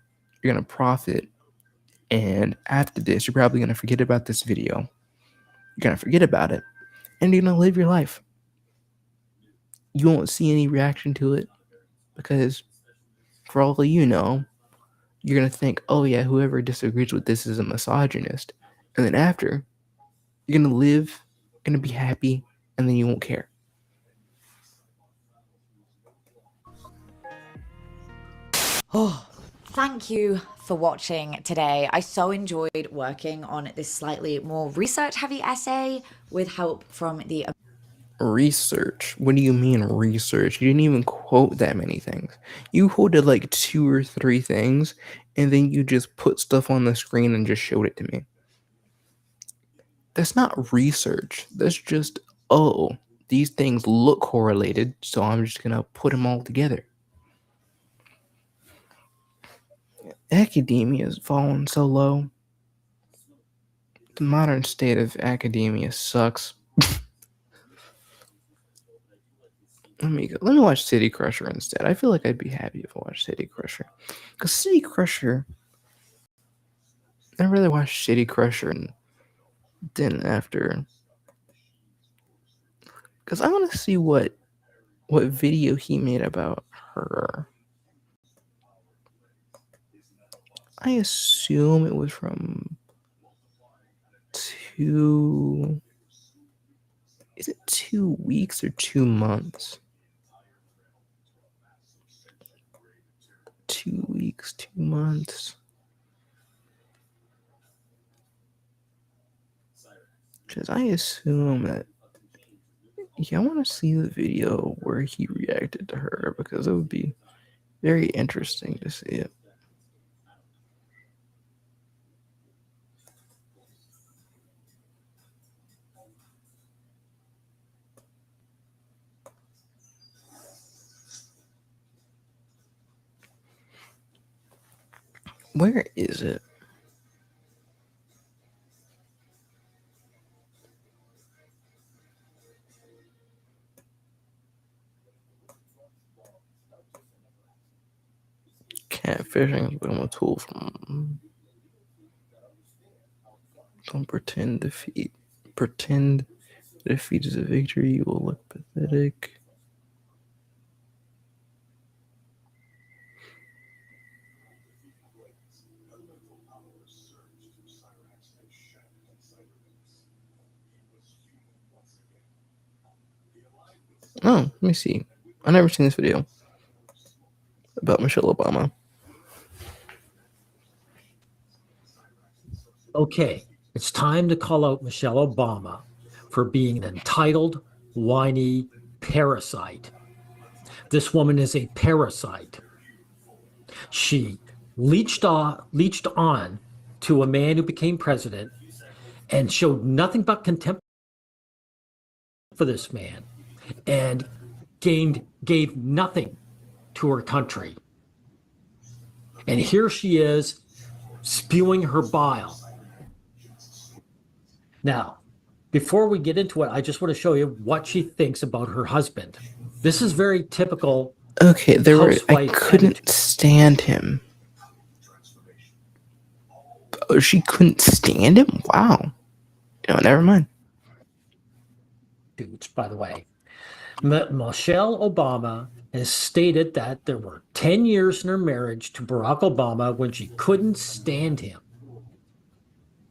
profit, and after this, you're probably gonna forget about this video. You're gonna forget about it, and you're gonna live your life. You won't see any reaction to it because, for all you know, you're gonna think, oh yeah, whoever disagrees with this is a misogynist. And then after, you're gonna live, gonna be happy, and then you won't care. Oh, thank you for watching today. I so enjoyed working on this slightly more research-heavy essay with help from the... Research? What do you mean research? You didn't even quote that many things. You quoted like 2 or 3 things, and then you just put stuff on the screen and just showed it to me. That's not research. That's just, oh, these things look correlated, so I'm just gonna put them all together. Academia has fallen so low. The modern state of academia sucks. Let me watch City Crusher instead. I feel like I'd be happy if I watched City Crusher. Because City Crusher, I'd rather watch City Crusher than after. Because I want to see what video he made about her. I assume it was from 2... Is it 2 weeks or 2 months? 2 weeks, 2 months. Because I assume that... Yeah, I want to see the video where he reacted to her, because it would be very interesting to see it. Where is it? Catfishing has become a tool from don't pretend defeat. Pretend defeat is a victory. You will look pathetic. Oh, let me see. I've never seen this video about Michelle Obama. Okay, it's time to call out Michelle Obama for being an entitled, whiny parasite. This woman is a parasite. She leached on to a man who became president and showed nothing but contempt for this man and gave nothing to her country. And here she is spewing her bile. Now, before we get into it, I just want to show you what she thinks about her husband. This is very typical. Okay, I couldn't attitude. stand him. Oh, she couldn't stand him? Wow. No, never mind. Dudes, by the way. Michelle Obama has stated that there were 10 years in her marriage to Barack Obama when she couldn't stand him.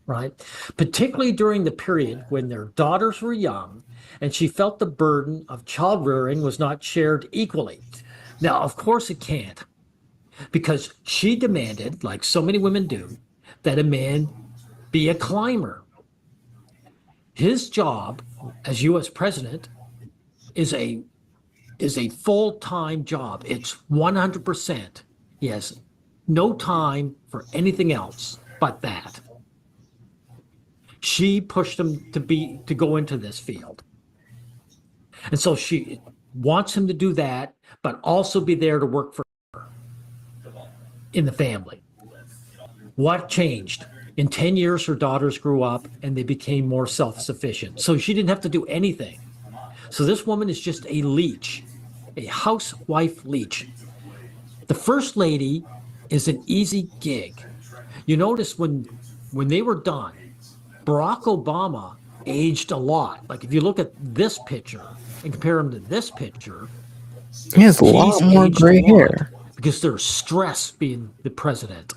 Right? Particularly during the period when their daughters were young and she felt the burden of child rearing was not shared equally. Now, of course it can't, because she demanded, like so many women do, that a man be a climber. His job as U.S. president is a full-time job. It's 100%. He has no time for anything else but that. She pushed him to go into this field. And so she wants him to do that, but also be there to work for her in the family. What changed? In 10 years, her daughters grew up and they became more self-sufficient. So she didn't have to do anything. So this woman is just a leech a housewife leech. The first lady is an easy gig. You notice when they were done, Barack Obama aged a lot. Like if you look at this picture and compare him to this picture, He has a lot more aged gray a lot hair. because there's stress being the president.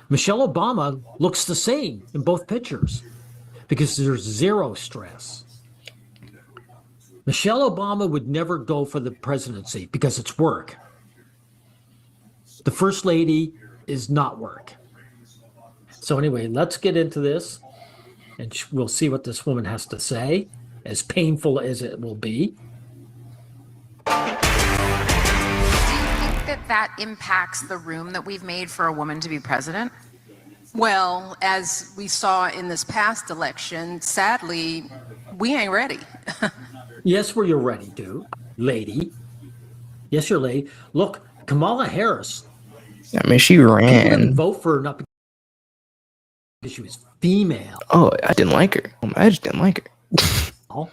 Michelle Obama looks the same in both pictures because there's zero stress. Michelle Obama would never go for the presidency because it's work. The first lady is not work. So anyway, let's get into this and we'll see what this woman has to say, as painful as it will be. Do you think that impacts the room that we've made for a woman to be president? Well, as we saw in this past election, sadly, we ain't ready. Yes, you're ready, dude. Lady. Yes, you're lady. Look, Kamala Harris. I mean, she People didn't ran. vote for her not because she was female. Oh, I didn't like her. I just didn't like her.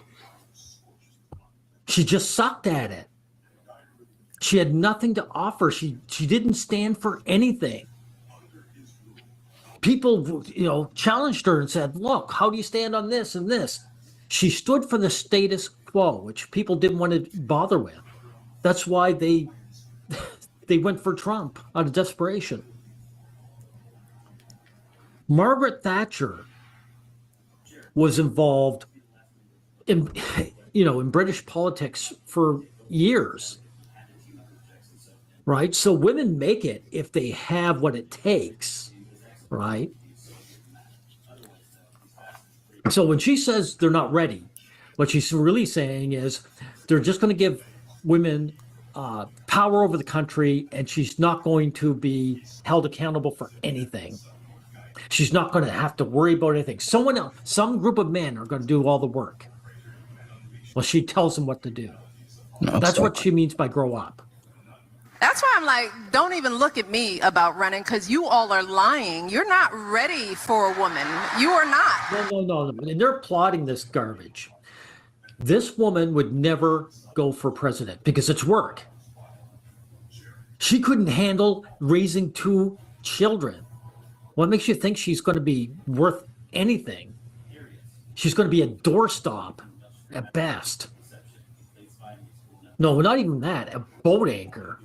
She just sucked at it. She had nothing to offer. She didn't stand for anything. People, challenged her and said, look, how do you stand on this and this? She stood for the status quo, which people didn't want to bother with. That's why they went for Trump out of desperation. Margaret Thatcher was involved in British politics for years, right? So women make it if they have what it takes, right? So when she says they're not ready, what she's really saying is they're just going to give women power over the country, and she's not going to be held accountable for anything. She's not going to have to worry about anything. Someone else, some group of men are going to do all the work. Well, she tells them what to do. No, That's what she means by grow up. That's why I'm like, don't even look at me about running, because you all are lying. You're not ready for a woman. You are not. No. And they're plotting this garbage. This woman would never go for president because it's work. She couldn't handle raising 2 children. What makes you think she's going to be worth anything? She's going to be a doorstop at best. No, not even that, a boat anchor.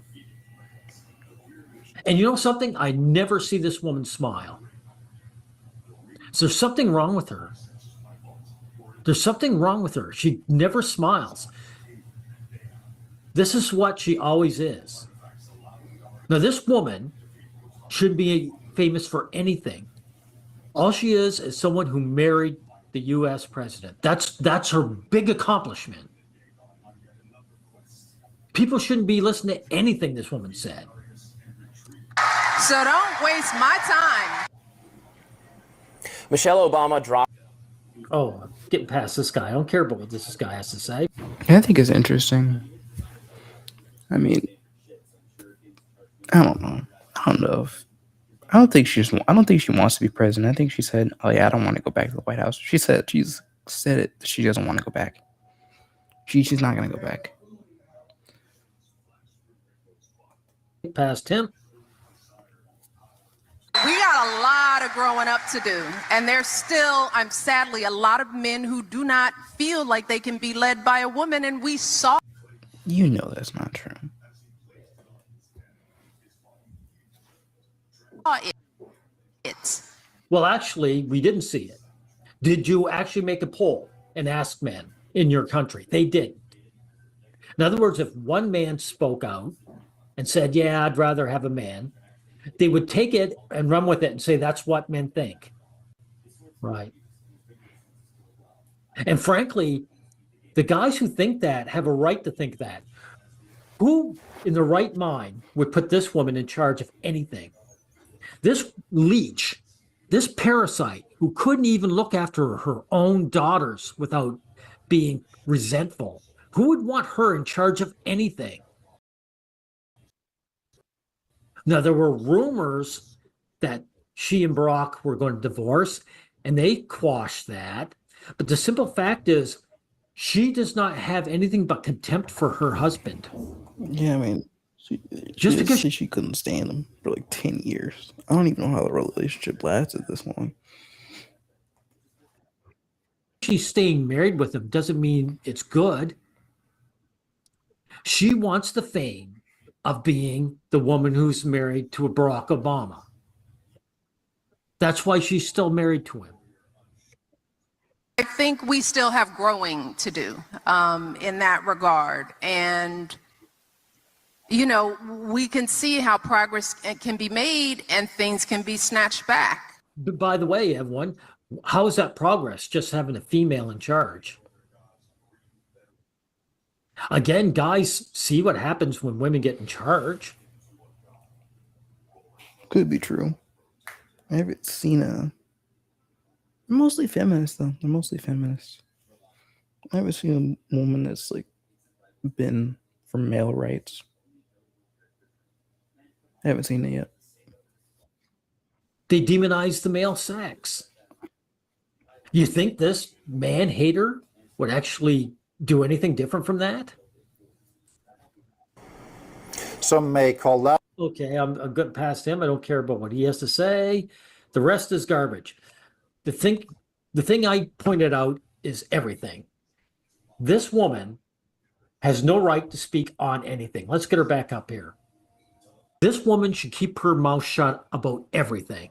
And you know something? I never see this woman smile. So there's something wrong with her. There's something wrong with her. She never smiles. This is what she always is. Now, this woman shouldn't be famous for anything. All she is someone who married the U.S. president. That's her big accomplishment. People shouldn't be listening to anything this woman said. So don't waste my time. Michelle Obama dropped. Oh, I'm getting past this guy. I don't care about what this guy has to say. I think it's interesting. I mean, I don't know. I don't think she wants to be president. I think she said, "Oh yeah, I don't want to go back to the White House." She's said it. She doesn't want to go back. She's not going to go back. Past him. We got a lot of growing up to do. And there's still, sadly, a lot of men who do not feel like they can be led by a woman. And we saw You know that's not true. it. Well, actually, we didn't see it. Did you actually make a poll and ask men in your country? They didn't. In other words, if one man spoke out and said, yeah, I'd rather have a man, they would take it and run with it and say, that's what men think. Right. And frankly, the guys who think that have a right to think that. Who in their right mind would put this woman in charge of anything? This leech, this parasite who couldn't even look after her own daughters without being resentful, who would want her in charge of anything? Now, there were rumors that she and Barack were going to divorce, and they quashed that. But the simple fact is, She does not have anything but contempt for her husband. Yeah, I mean, she Just did because say she couldn't stand him for like 10 years. I don't even know how the relationship lasted this long. she's staying married with him doesn't mean it's good. She wants the fame of being the woman who's married to a Barack Obama. That's why she's still married to him. I think we still have growing to do in that regard. And, you know, we can see how progress can be made and things can be snatched back. But by the way, everyone, how is that progress? Just having a female in charge. Again, guys see what happens when women get in charge. Could be true. I haven't seen a. They're mostly feminists, though. They're mostly feminists. I haven't seen a woman that's like been for male rights. I haven't seen it yet. They demonize the male sex. You think this man hater would actually do anything different from that? Some may call that. Okay, I'm good past him. I don't care about what he has to say. The rest is garbage. The thing I pointed out is everything. This woman has no right to speak on anything. Let's get her back up here. This woman should keep her mouth shut about everything.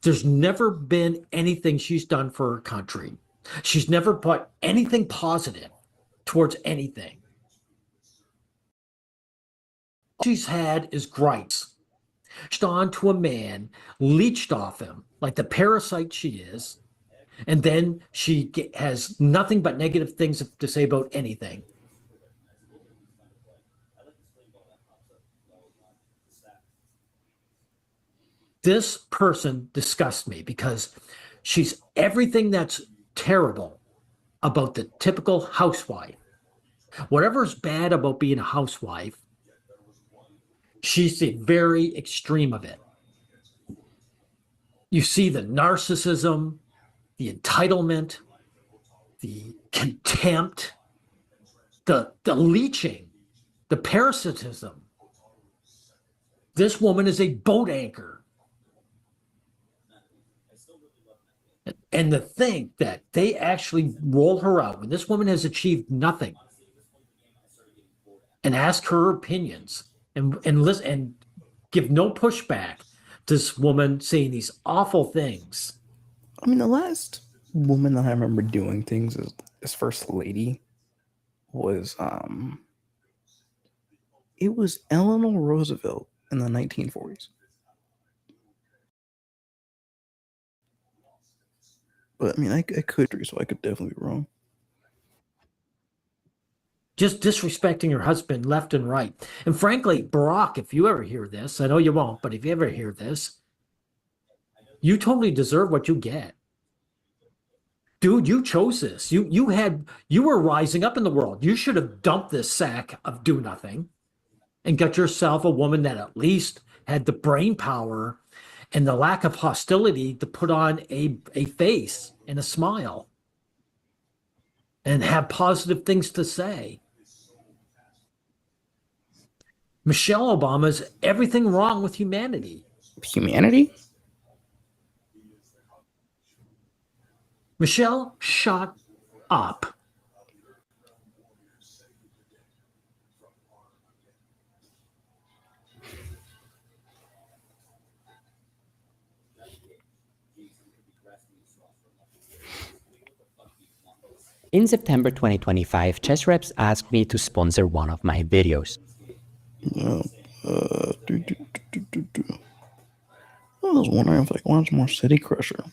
There's never been anything she's done for her country. She's never put anything positive towards anything. All she's had is gripes. She's on to a man, leached off him like the parasite she is, and then she has nothing but negative things to say about anything. This person disgusts me because she's everything that's terrible about the typical housewife. Whatever's bad about being a housewife, she's the very extreme of it. You see the narcissism, the entitlement, the contempt, the leeching, the parasitism. This woman is a boat anchor. And to think that they actually roll her out when this woman has achieved nothing and ask her opinions and listen and give no pushback to this woman saying these awful things. I mean, the last woman that I remember doing things as first lady was it was Eleanor Roosevelt in the 1940s. But I mean, I could be, so I could definitely be wrong. Just disrespecting her husband left and right. And frankly, Barack, if you ever hear this, I know you won't, but if you ever hear this, you totally deserve what you get. Dude, you chose this. You were rising up in the world. You should have dumped this sack of do nothing and got yourself a woman that at least had the brain power and the lack of hostility to put on a face and a smile and have positive things to say. Michelle Obama is everything wrong with humanity. Humanity? Michelle, shut up. In September 2025, Chess Reps asked me to sponsor one of my videos. I was wondering if I watch more Citycrusher.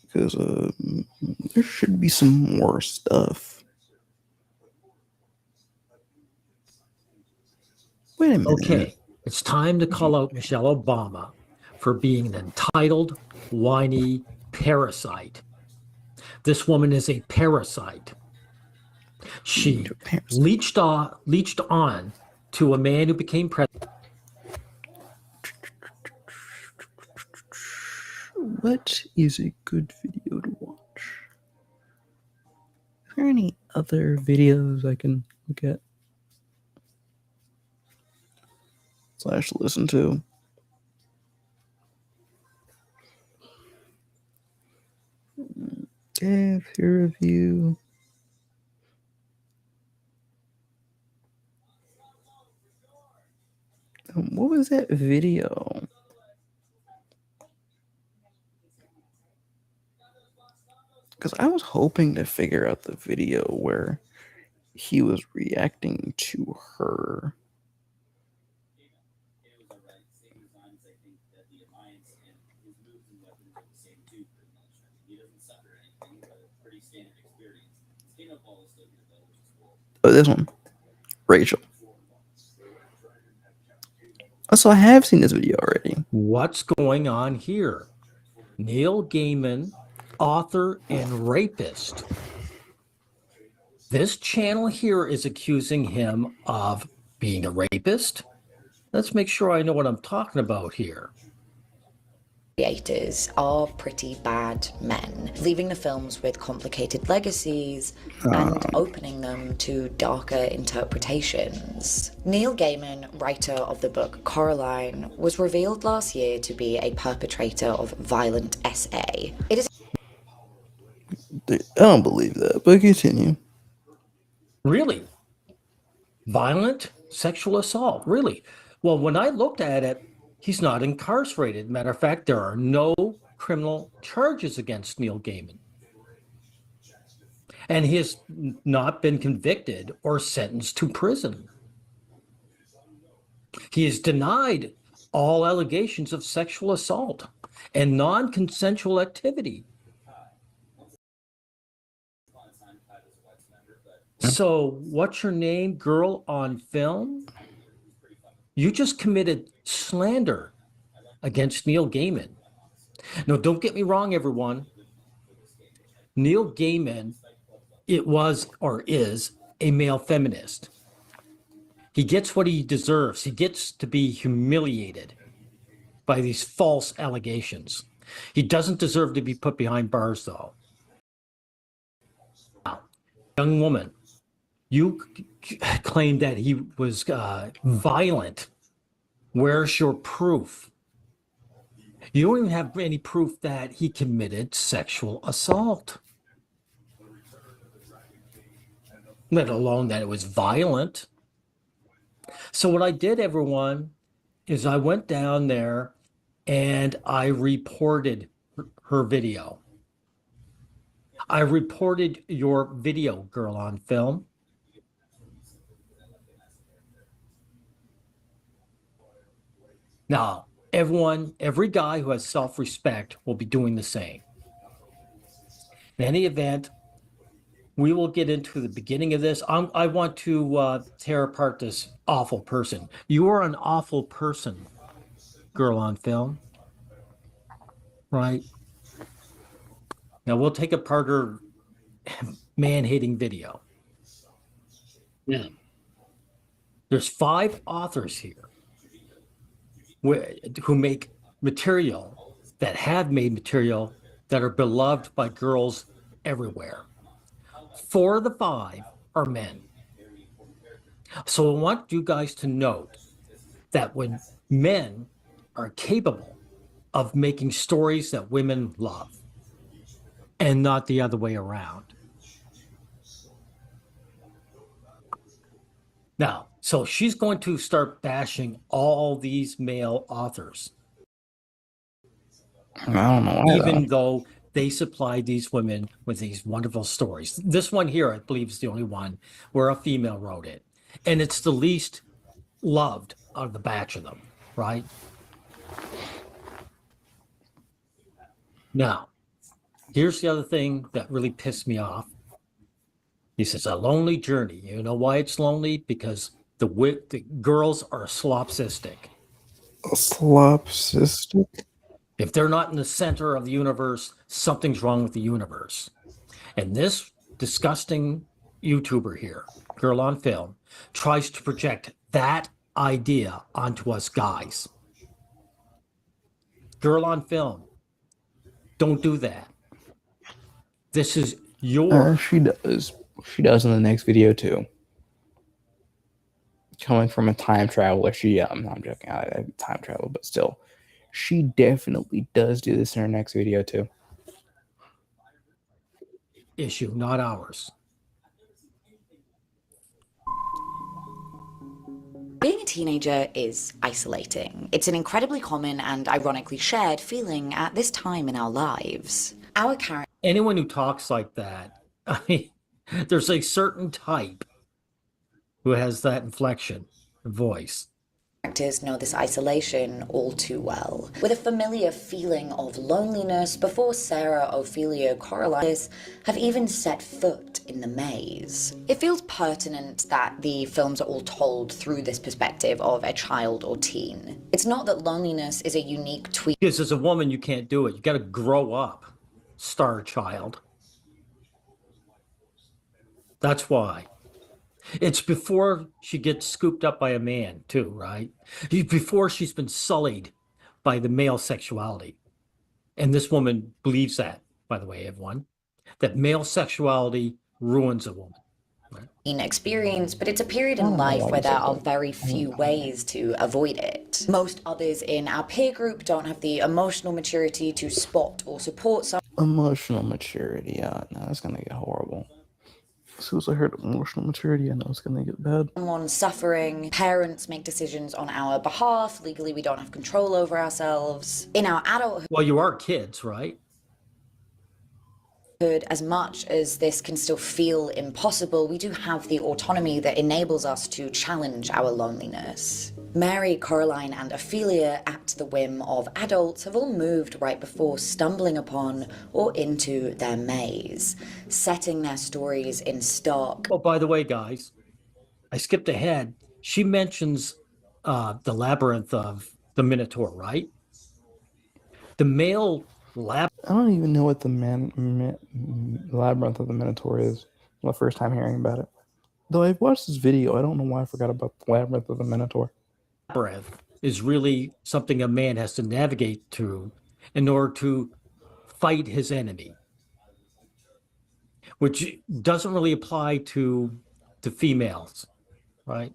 Because there should be some more stuff. Wait a minute. Okay, it's time to call out Michelle Obama for being an entitled, whiny parasite. This woman is a parasite. She leached on to a man who became president. What is a good video to watch? any other videos I can look at / listen to? Yeah, peer review. What was that video? Because I was hoping to figure out the video where he was reacting to her. Oh, this one. Rachel. So I have seen this video already. What's going on here? Neil Gaiman, author and rapist. This channel here is accusing him of being a rapist. Let's make sure I know what I'm talking about here. Creators are pretty bad men, leaving the films with complicated legacies and opening them to darker interpretations. Neil Gaiman, writer of the book Coraline, was revealed last year to be a perpetrator of violent SA. It is I don't believe that, but continue. Really? Violent sexual assault? Really? Well, when I looked at it, he's not incarcerated. Matter of fact, there are no criminal charges against Neil Gaiman. And he has not been convicted or sentenced to prison. He has denied all allegations of sexual assault and non-consensual activity. So, what's your name, girl on film? You just committed slander against Neil Gaiman. No, don't get me wrong, everyone. Neil Gaiman, it was or is a male feminist. He gets what he deserves. He gets to be humiliated by these false allegations. He doesn't deserve to be put behind bars, though. Now, young woman, you claimed that he was violent. Where's your proof? You don't even have any proof that he committed sexual assault, let alone that it was violent. So what I did, everyone, is I went down there and I reported her video. I reported your video, girl on film. Now, everyone, every guy who has self-respect will be doing the same. In any event, we will get into the beginning of this. I want to tear apart this awful person. You are an awful person, girl on film, right? Now we'll take apart her man-hating video. Yeah. There's 5 authors here who make material, that have made material that are beloved by girls everywhere. 4 of the 5 are men. So I want you guys to note that when men are capable of making stories that women love and not the other way around. Now, so she's going to start bashing all these male authors. I don't know why, even though they supply these women with these wonderful stories. This one here, I believe, is the only one where a female wrote it. And it's the least loved out of the batch of them, right? Now, here's the other thing that really pissed me off. He says, a lonely journey. You know why it's lonely? Because the girls are slopsistic. Slopsistic? If they're not in the center of the universe, something's wrong with the universe. And this disgusting YouTuber here, girl on film, tries to project that idea onto us guys. Girl on film, don't do that. This is your She does. She does in the next video too. Coming from a time traveler, I'm joking, time travel, but still, she definitely does do this in her next video too. Issue, not ours. Being a teenager is isolating. It's an incredibly common and ironically shared feeling at this time in our lives. Our character Anyone who talks like that, I mean, there's a certain type who has that inflection voice. Characters know this isolation all too well. With a familiar feeling of loneliness before Sarah, Ophelia, Coraline have even set foot in the maze. It feels pertinent that the films are all told through this perspective of a child or teen. It's not that loneliness is a unique tweak. Because as a woman, you can't do it. You got to grow up, star child. That's why. It's before she gets scooped up by a man, too, right? Before she's been sullied by the male sexuality. And this woman believes that, by the way, everyone, that male sexuality ruins a woman. Experience, but it's a period in life where there are very few ways to avoid it. Most others in our peer group don't have the emotional maturity to spot or support someone. Emotional maturity, yeah, no, that's gonna get horrible. As soon as I heard emotional maturity, I know it's gonna get bad. Someone suffering, parents make decisions on our behalf, legally we don't have control over ourselves. In our adulthood, Well, you are kids, right? as much as this can still feel impossible, we do have the autonomy that enables us to challenge our loneliness. Mary, Coraline, and Ophelia, at the whim of adults, have all moved right before stumbling upon or into their maze, setting their stories in stark. Oh, by the way, guys, I skipped ahead. She mentions the labyrinth of the Minotaur, right? The male labyrinth. I don't even know what the labyrinth of the Minotaur is. My first time hearing about it. Though I've watched this video, I don't know why I forgot about the labyrinth of the Minotaur. Labyrinth is really something a man has to navigate through in order to fight his enemy, which doesn't really apply to females, right?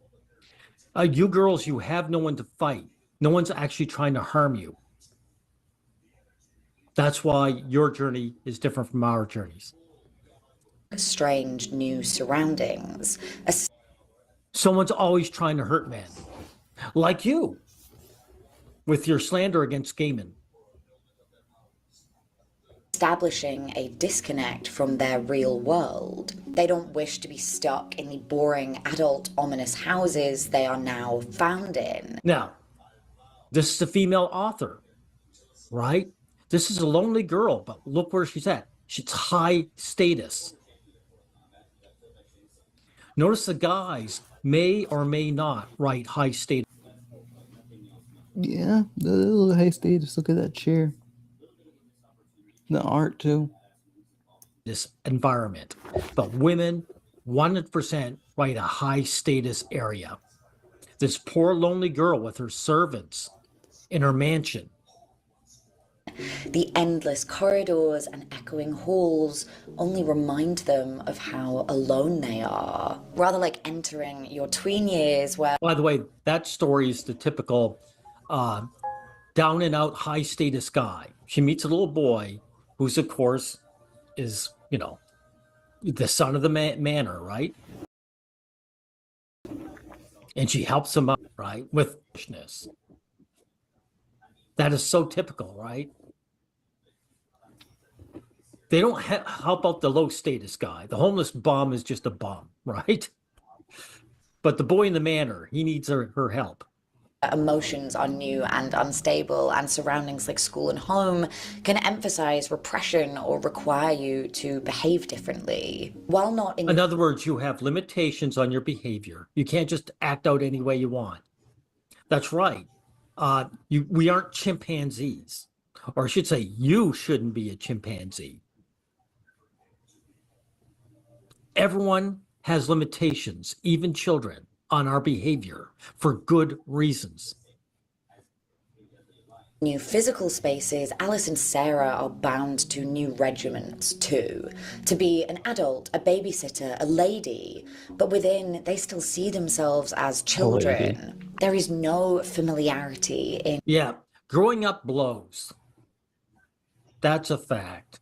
You girls, you have no one to fight. No one's actually trying to harm you. That's why your journey is different from our journeys. Strange new surroundings. Someone's always trying to hurt men, like you, with your slander against Gaiman. Establishing a disconnect from their real world. They don't wish to be stuck in the boring, adult, ominous houses they are now found in. Now, this is a female author, right? This is a lonely girl, but look where she's at. She's high status. Notice the guys may or may not write high status. Yeah, the high status. Look at that chair. The art too. This environment, but women 100% write a high status area. This poor lonely girl with her servants in her mansion. The endless corridors and echoing halls only remind them of how alone they are. Rather like entering your tween years where... By the way, that story is the typical down and out high status guy. She meets a little boy who's, of course, is, you know, the son of the manor, right? And she helps him out, right, with fishness. That is so typical, right? They don't help out the low status guy. The homeless bum is just a bum, right? But the boy in the manor, he needs her help. Emotions are new and unstable, and surroundings like school and home can emphasize repression or require you to behave differently. While not in other words, you have limitations on your behavior. You can't just act out any way you want. That's right. We aren't chimpanzees. Or I should say, you shouldn't be a chimpanzee. Everyone has limitations, even children, on our behavior for good reasons. new physical spaces, Alice and Sarah are bound to new regiments too. To be an adult, a babysitter, a lady, but within they still see themselves as children. There is no familiarity in Yeah, growing up blows. That's a fact.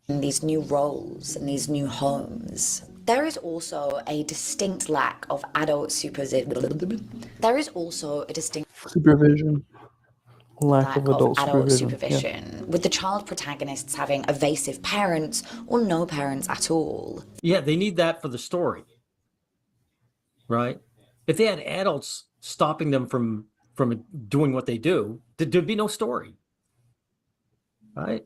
these new roles and these new homes. There is also a distinct lack of adult supervision. There is also a distinct Supervision. Lack lack of of adult adult supervision. supervision, with the child protagonists having evasive parents or no parents at all. Yeah, they need that for the story, right? If they had adults stopping them from doing what they do, there'd be no story, right?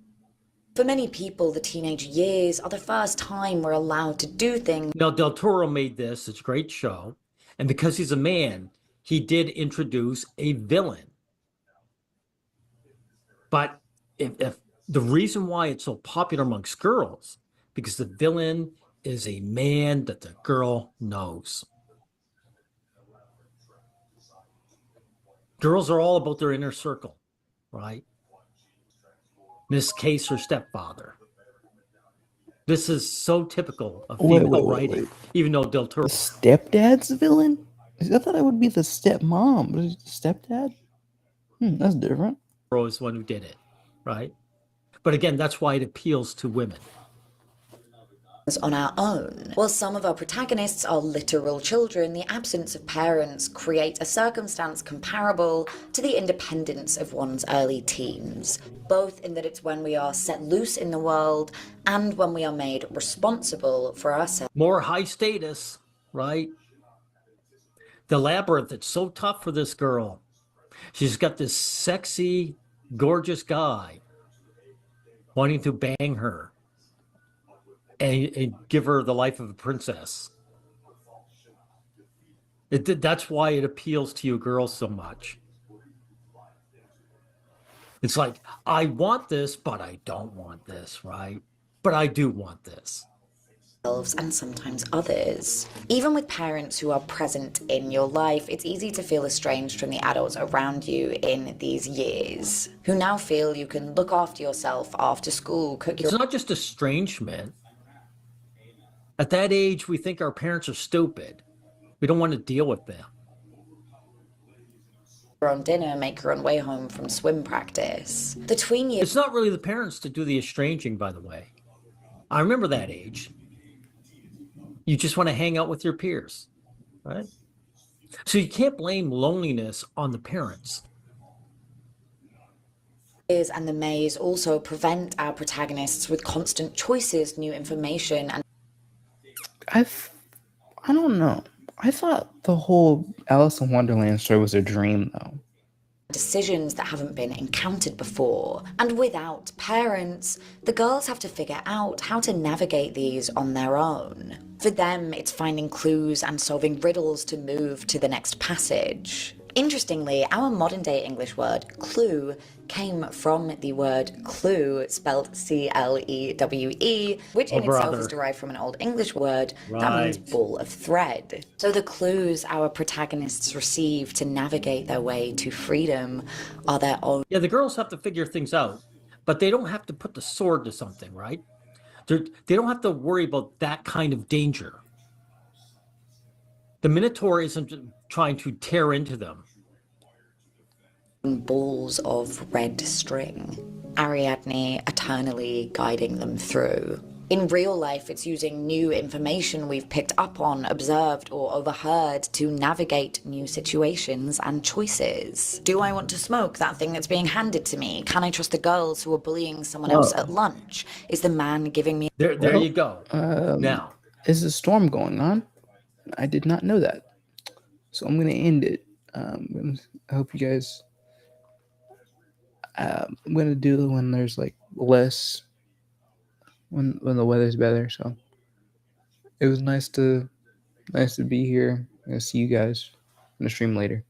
For many people, the teenage years are the first time we're allowed to do things Now, Del Toro made this. It's a great show. And because he's a man, he did introduce a villain. But if the reason why it's so popular amongst girls, because the villain is a man that the girl knows. Girls are all about their inner circle, right? In this case, her stepfather. This is so typical of female writing, even though Del Toro The stepdad's the villain? I thought it would be the stepmom, but it's the stepdad? That's different. is the one who did it, right? But again, that's why it appeals to women. on our own. While some of our protagonists are literal children, the absence of parents create a circumstance comparable to the independence of one's early teens, both in that it's when we are set loose in the world and when we are made responsible for ourselves. More high status, right? The labyrinth, it's so tough for this girl. She's got this sexy, gorgeous guy wanting to bang her and give her the life of a princess. That's why it appeals to you girls so much. It's like, I want this, but I don't want this, right? But I do want this. And sometimes others. Even with parents who are present in your life, it's easy to feel estranged from the adults around you in these years, who now feel you can look after yourself after school, cook your It's not just estrangement. At that age, we think our parents are stupid. We don't want to deal with them. own dinner, make your own way home from swim practice. The tween years. It's not really the parents to do the estranging, by the way. I remember that age. You just want to hang out with your peers, right? So you can't blame loneliness on the parents. And the maze also prevent our protagonists with constant choices, new information, and I don't know. I thought the whole Alice in Wonderland story was a dream, though. decisions that haven't been encountered before. And without parents, the girls have to figure out how to navigate these on their own. For them, it's finding clues and solving riddles to move to the next passage. Interestingly, our modern-day English word clue came from the word clue, spelled C-L-E-W-E, which in itself is derived from an Old English word that means ball of thread. So the clues our protagonists receive to navigate their way to freedom are their own. Yeah, the girls have to figure things out, but they don't have to put the sword to something, right? They don't have to worry about that kind of danger. The Minotaur isn't trying to tear into them. Balls of red string. Ariadne eternally guiding them through. In real life, it's using new information we've picked up on, observed, or overheard to navigate new situations and choices. Do I want to smoke that thing that's being handed to me? Can I trust the girls who are bullying someone else at lunch? Is the man giving me... There you go. Now. Is a storm going on? I did not know that. So I'm going to end it. I hope you guys... I'm going to do when there's like less... When the weather's better, so it was nice to be here. I'm gonna see you guys in the stream later.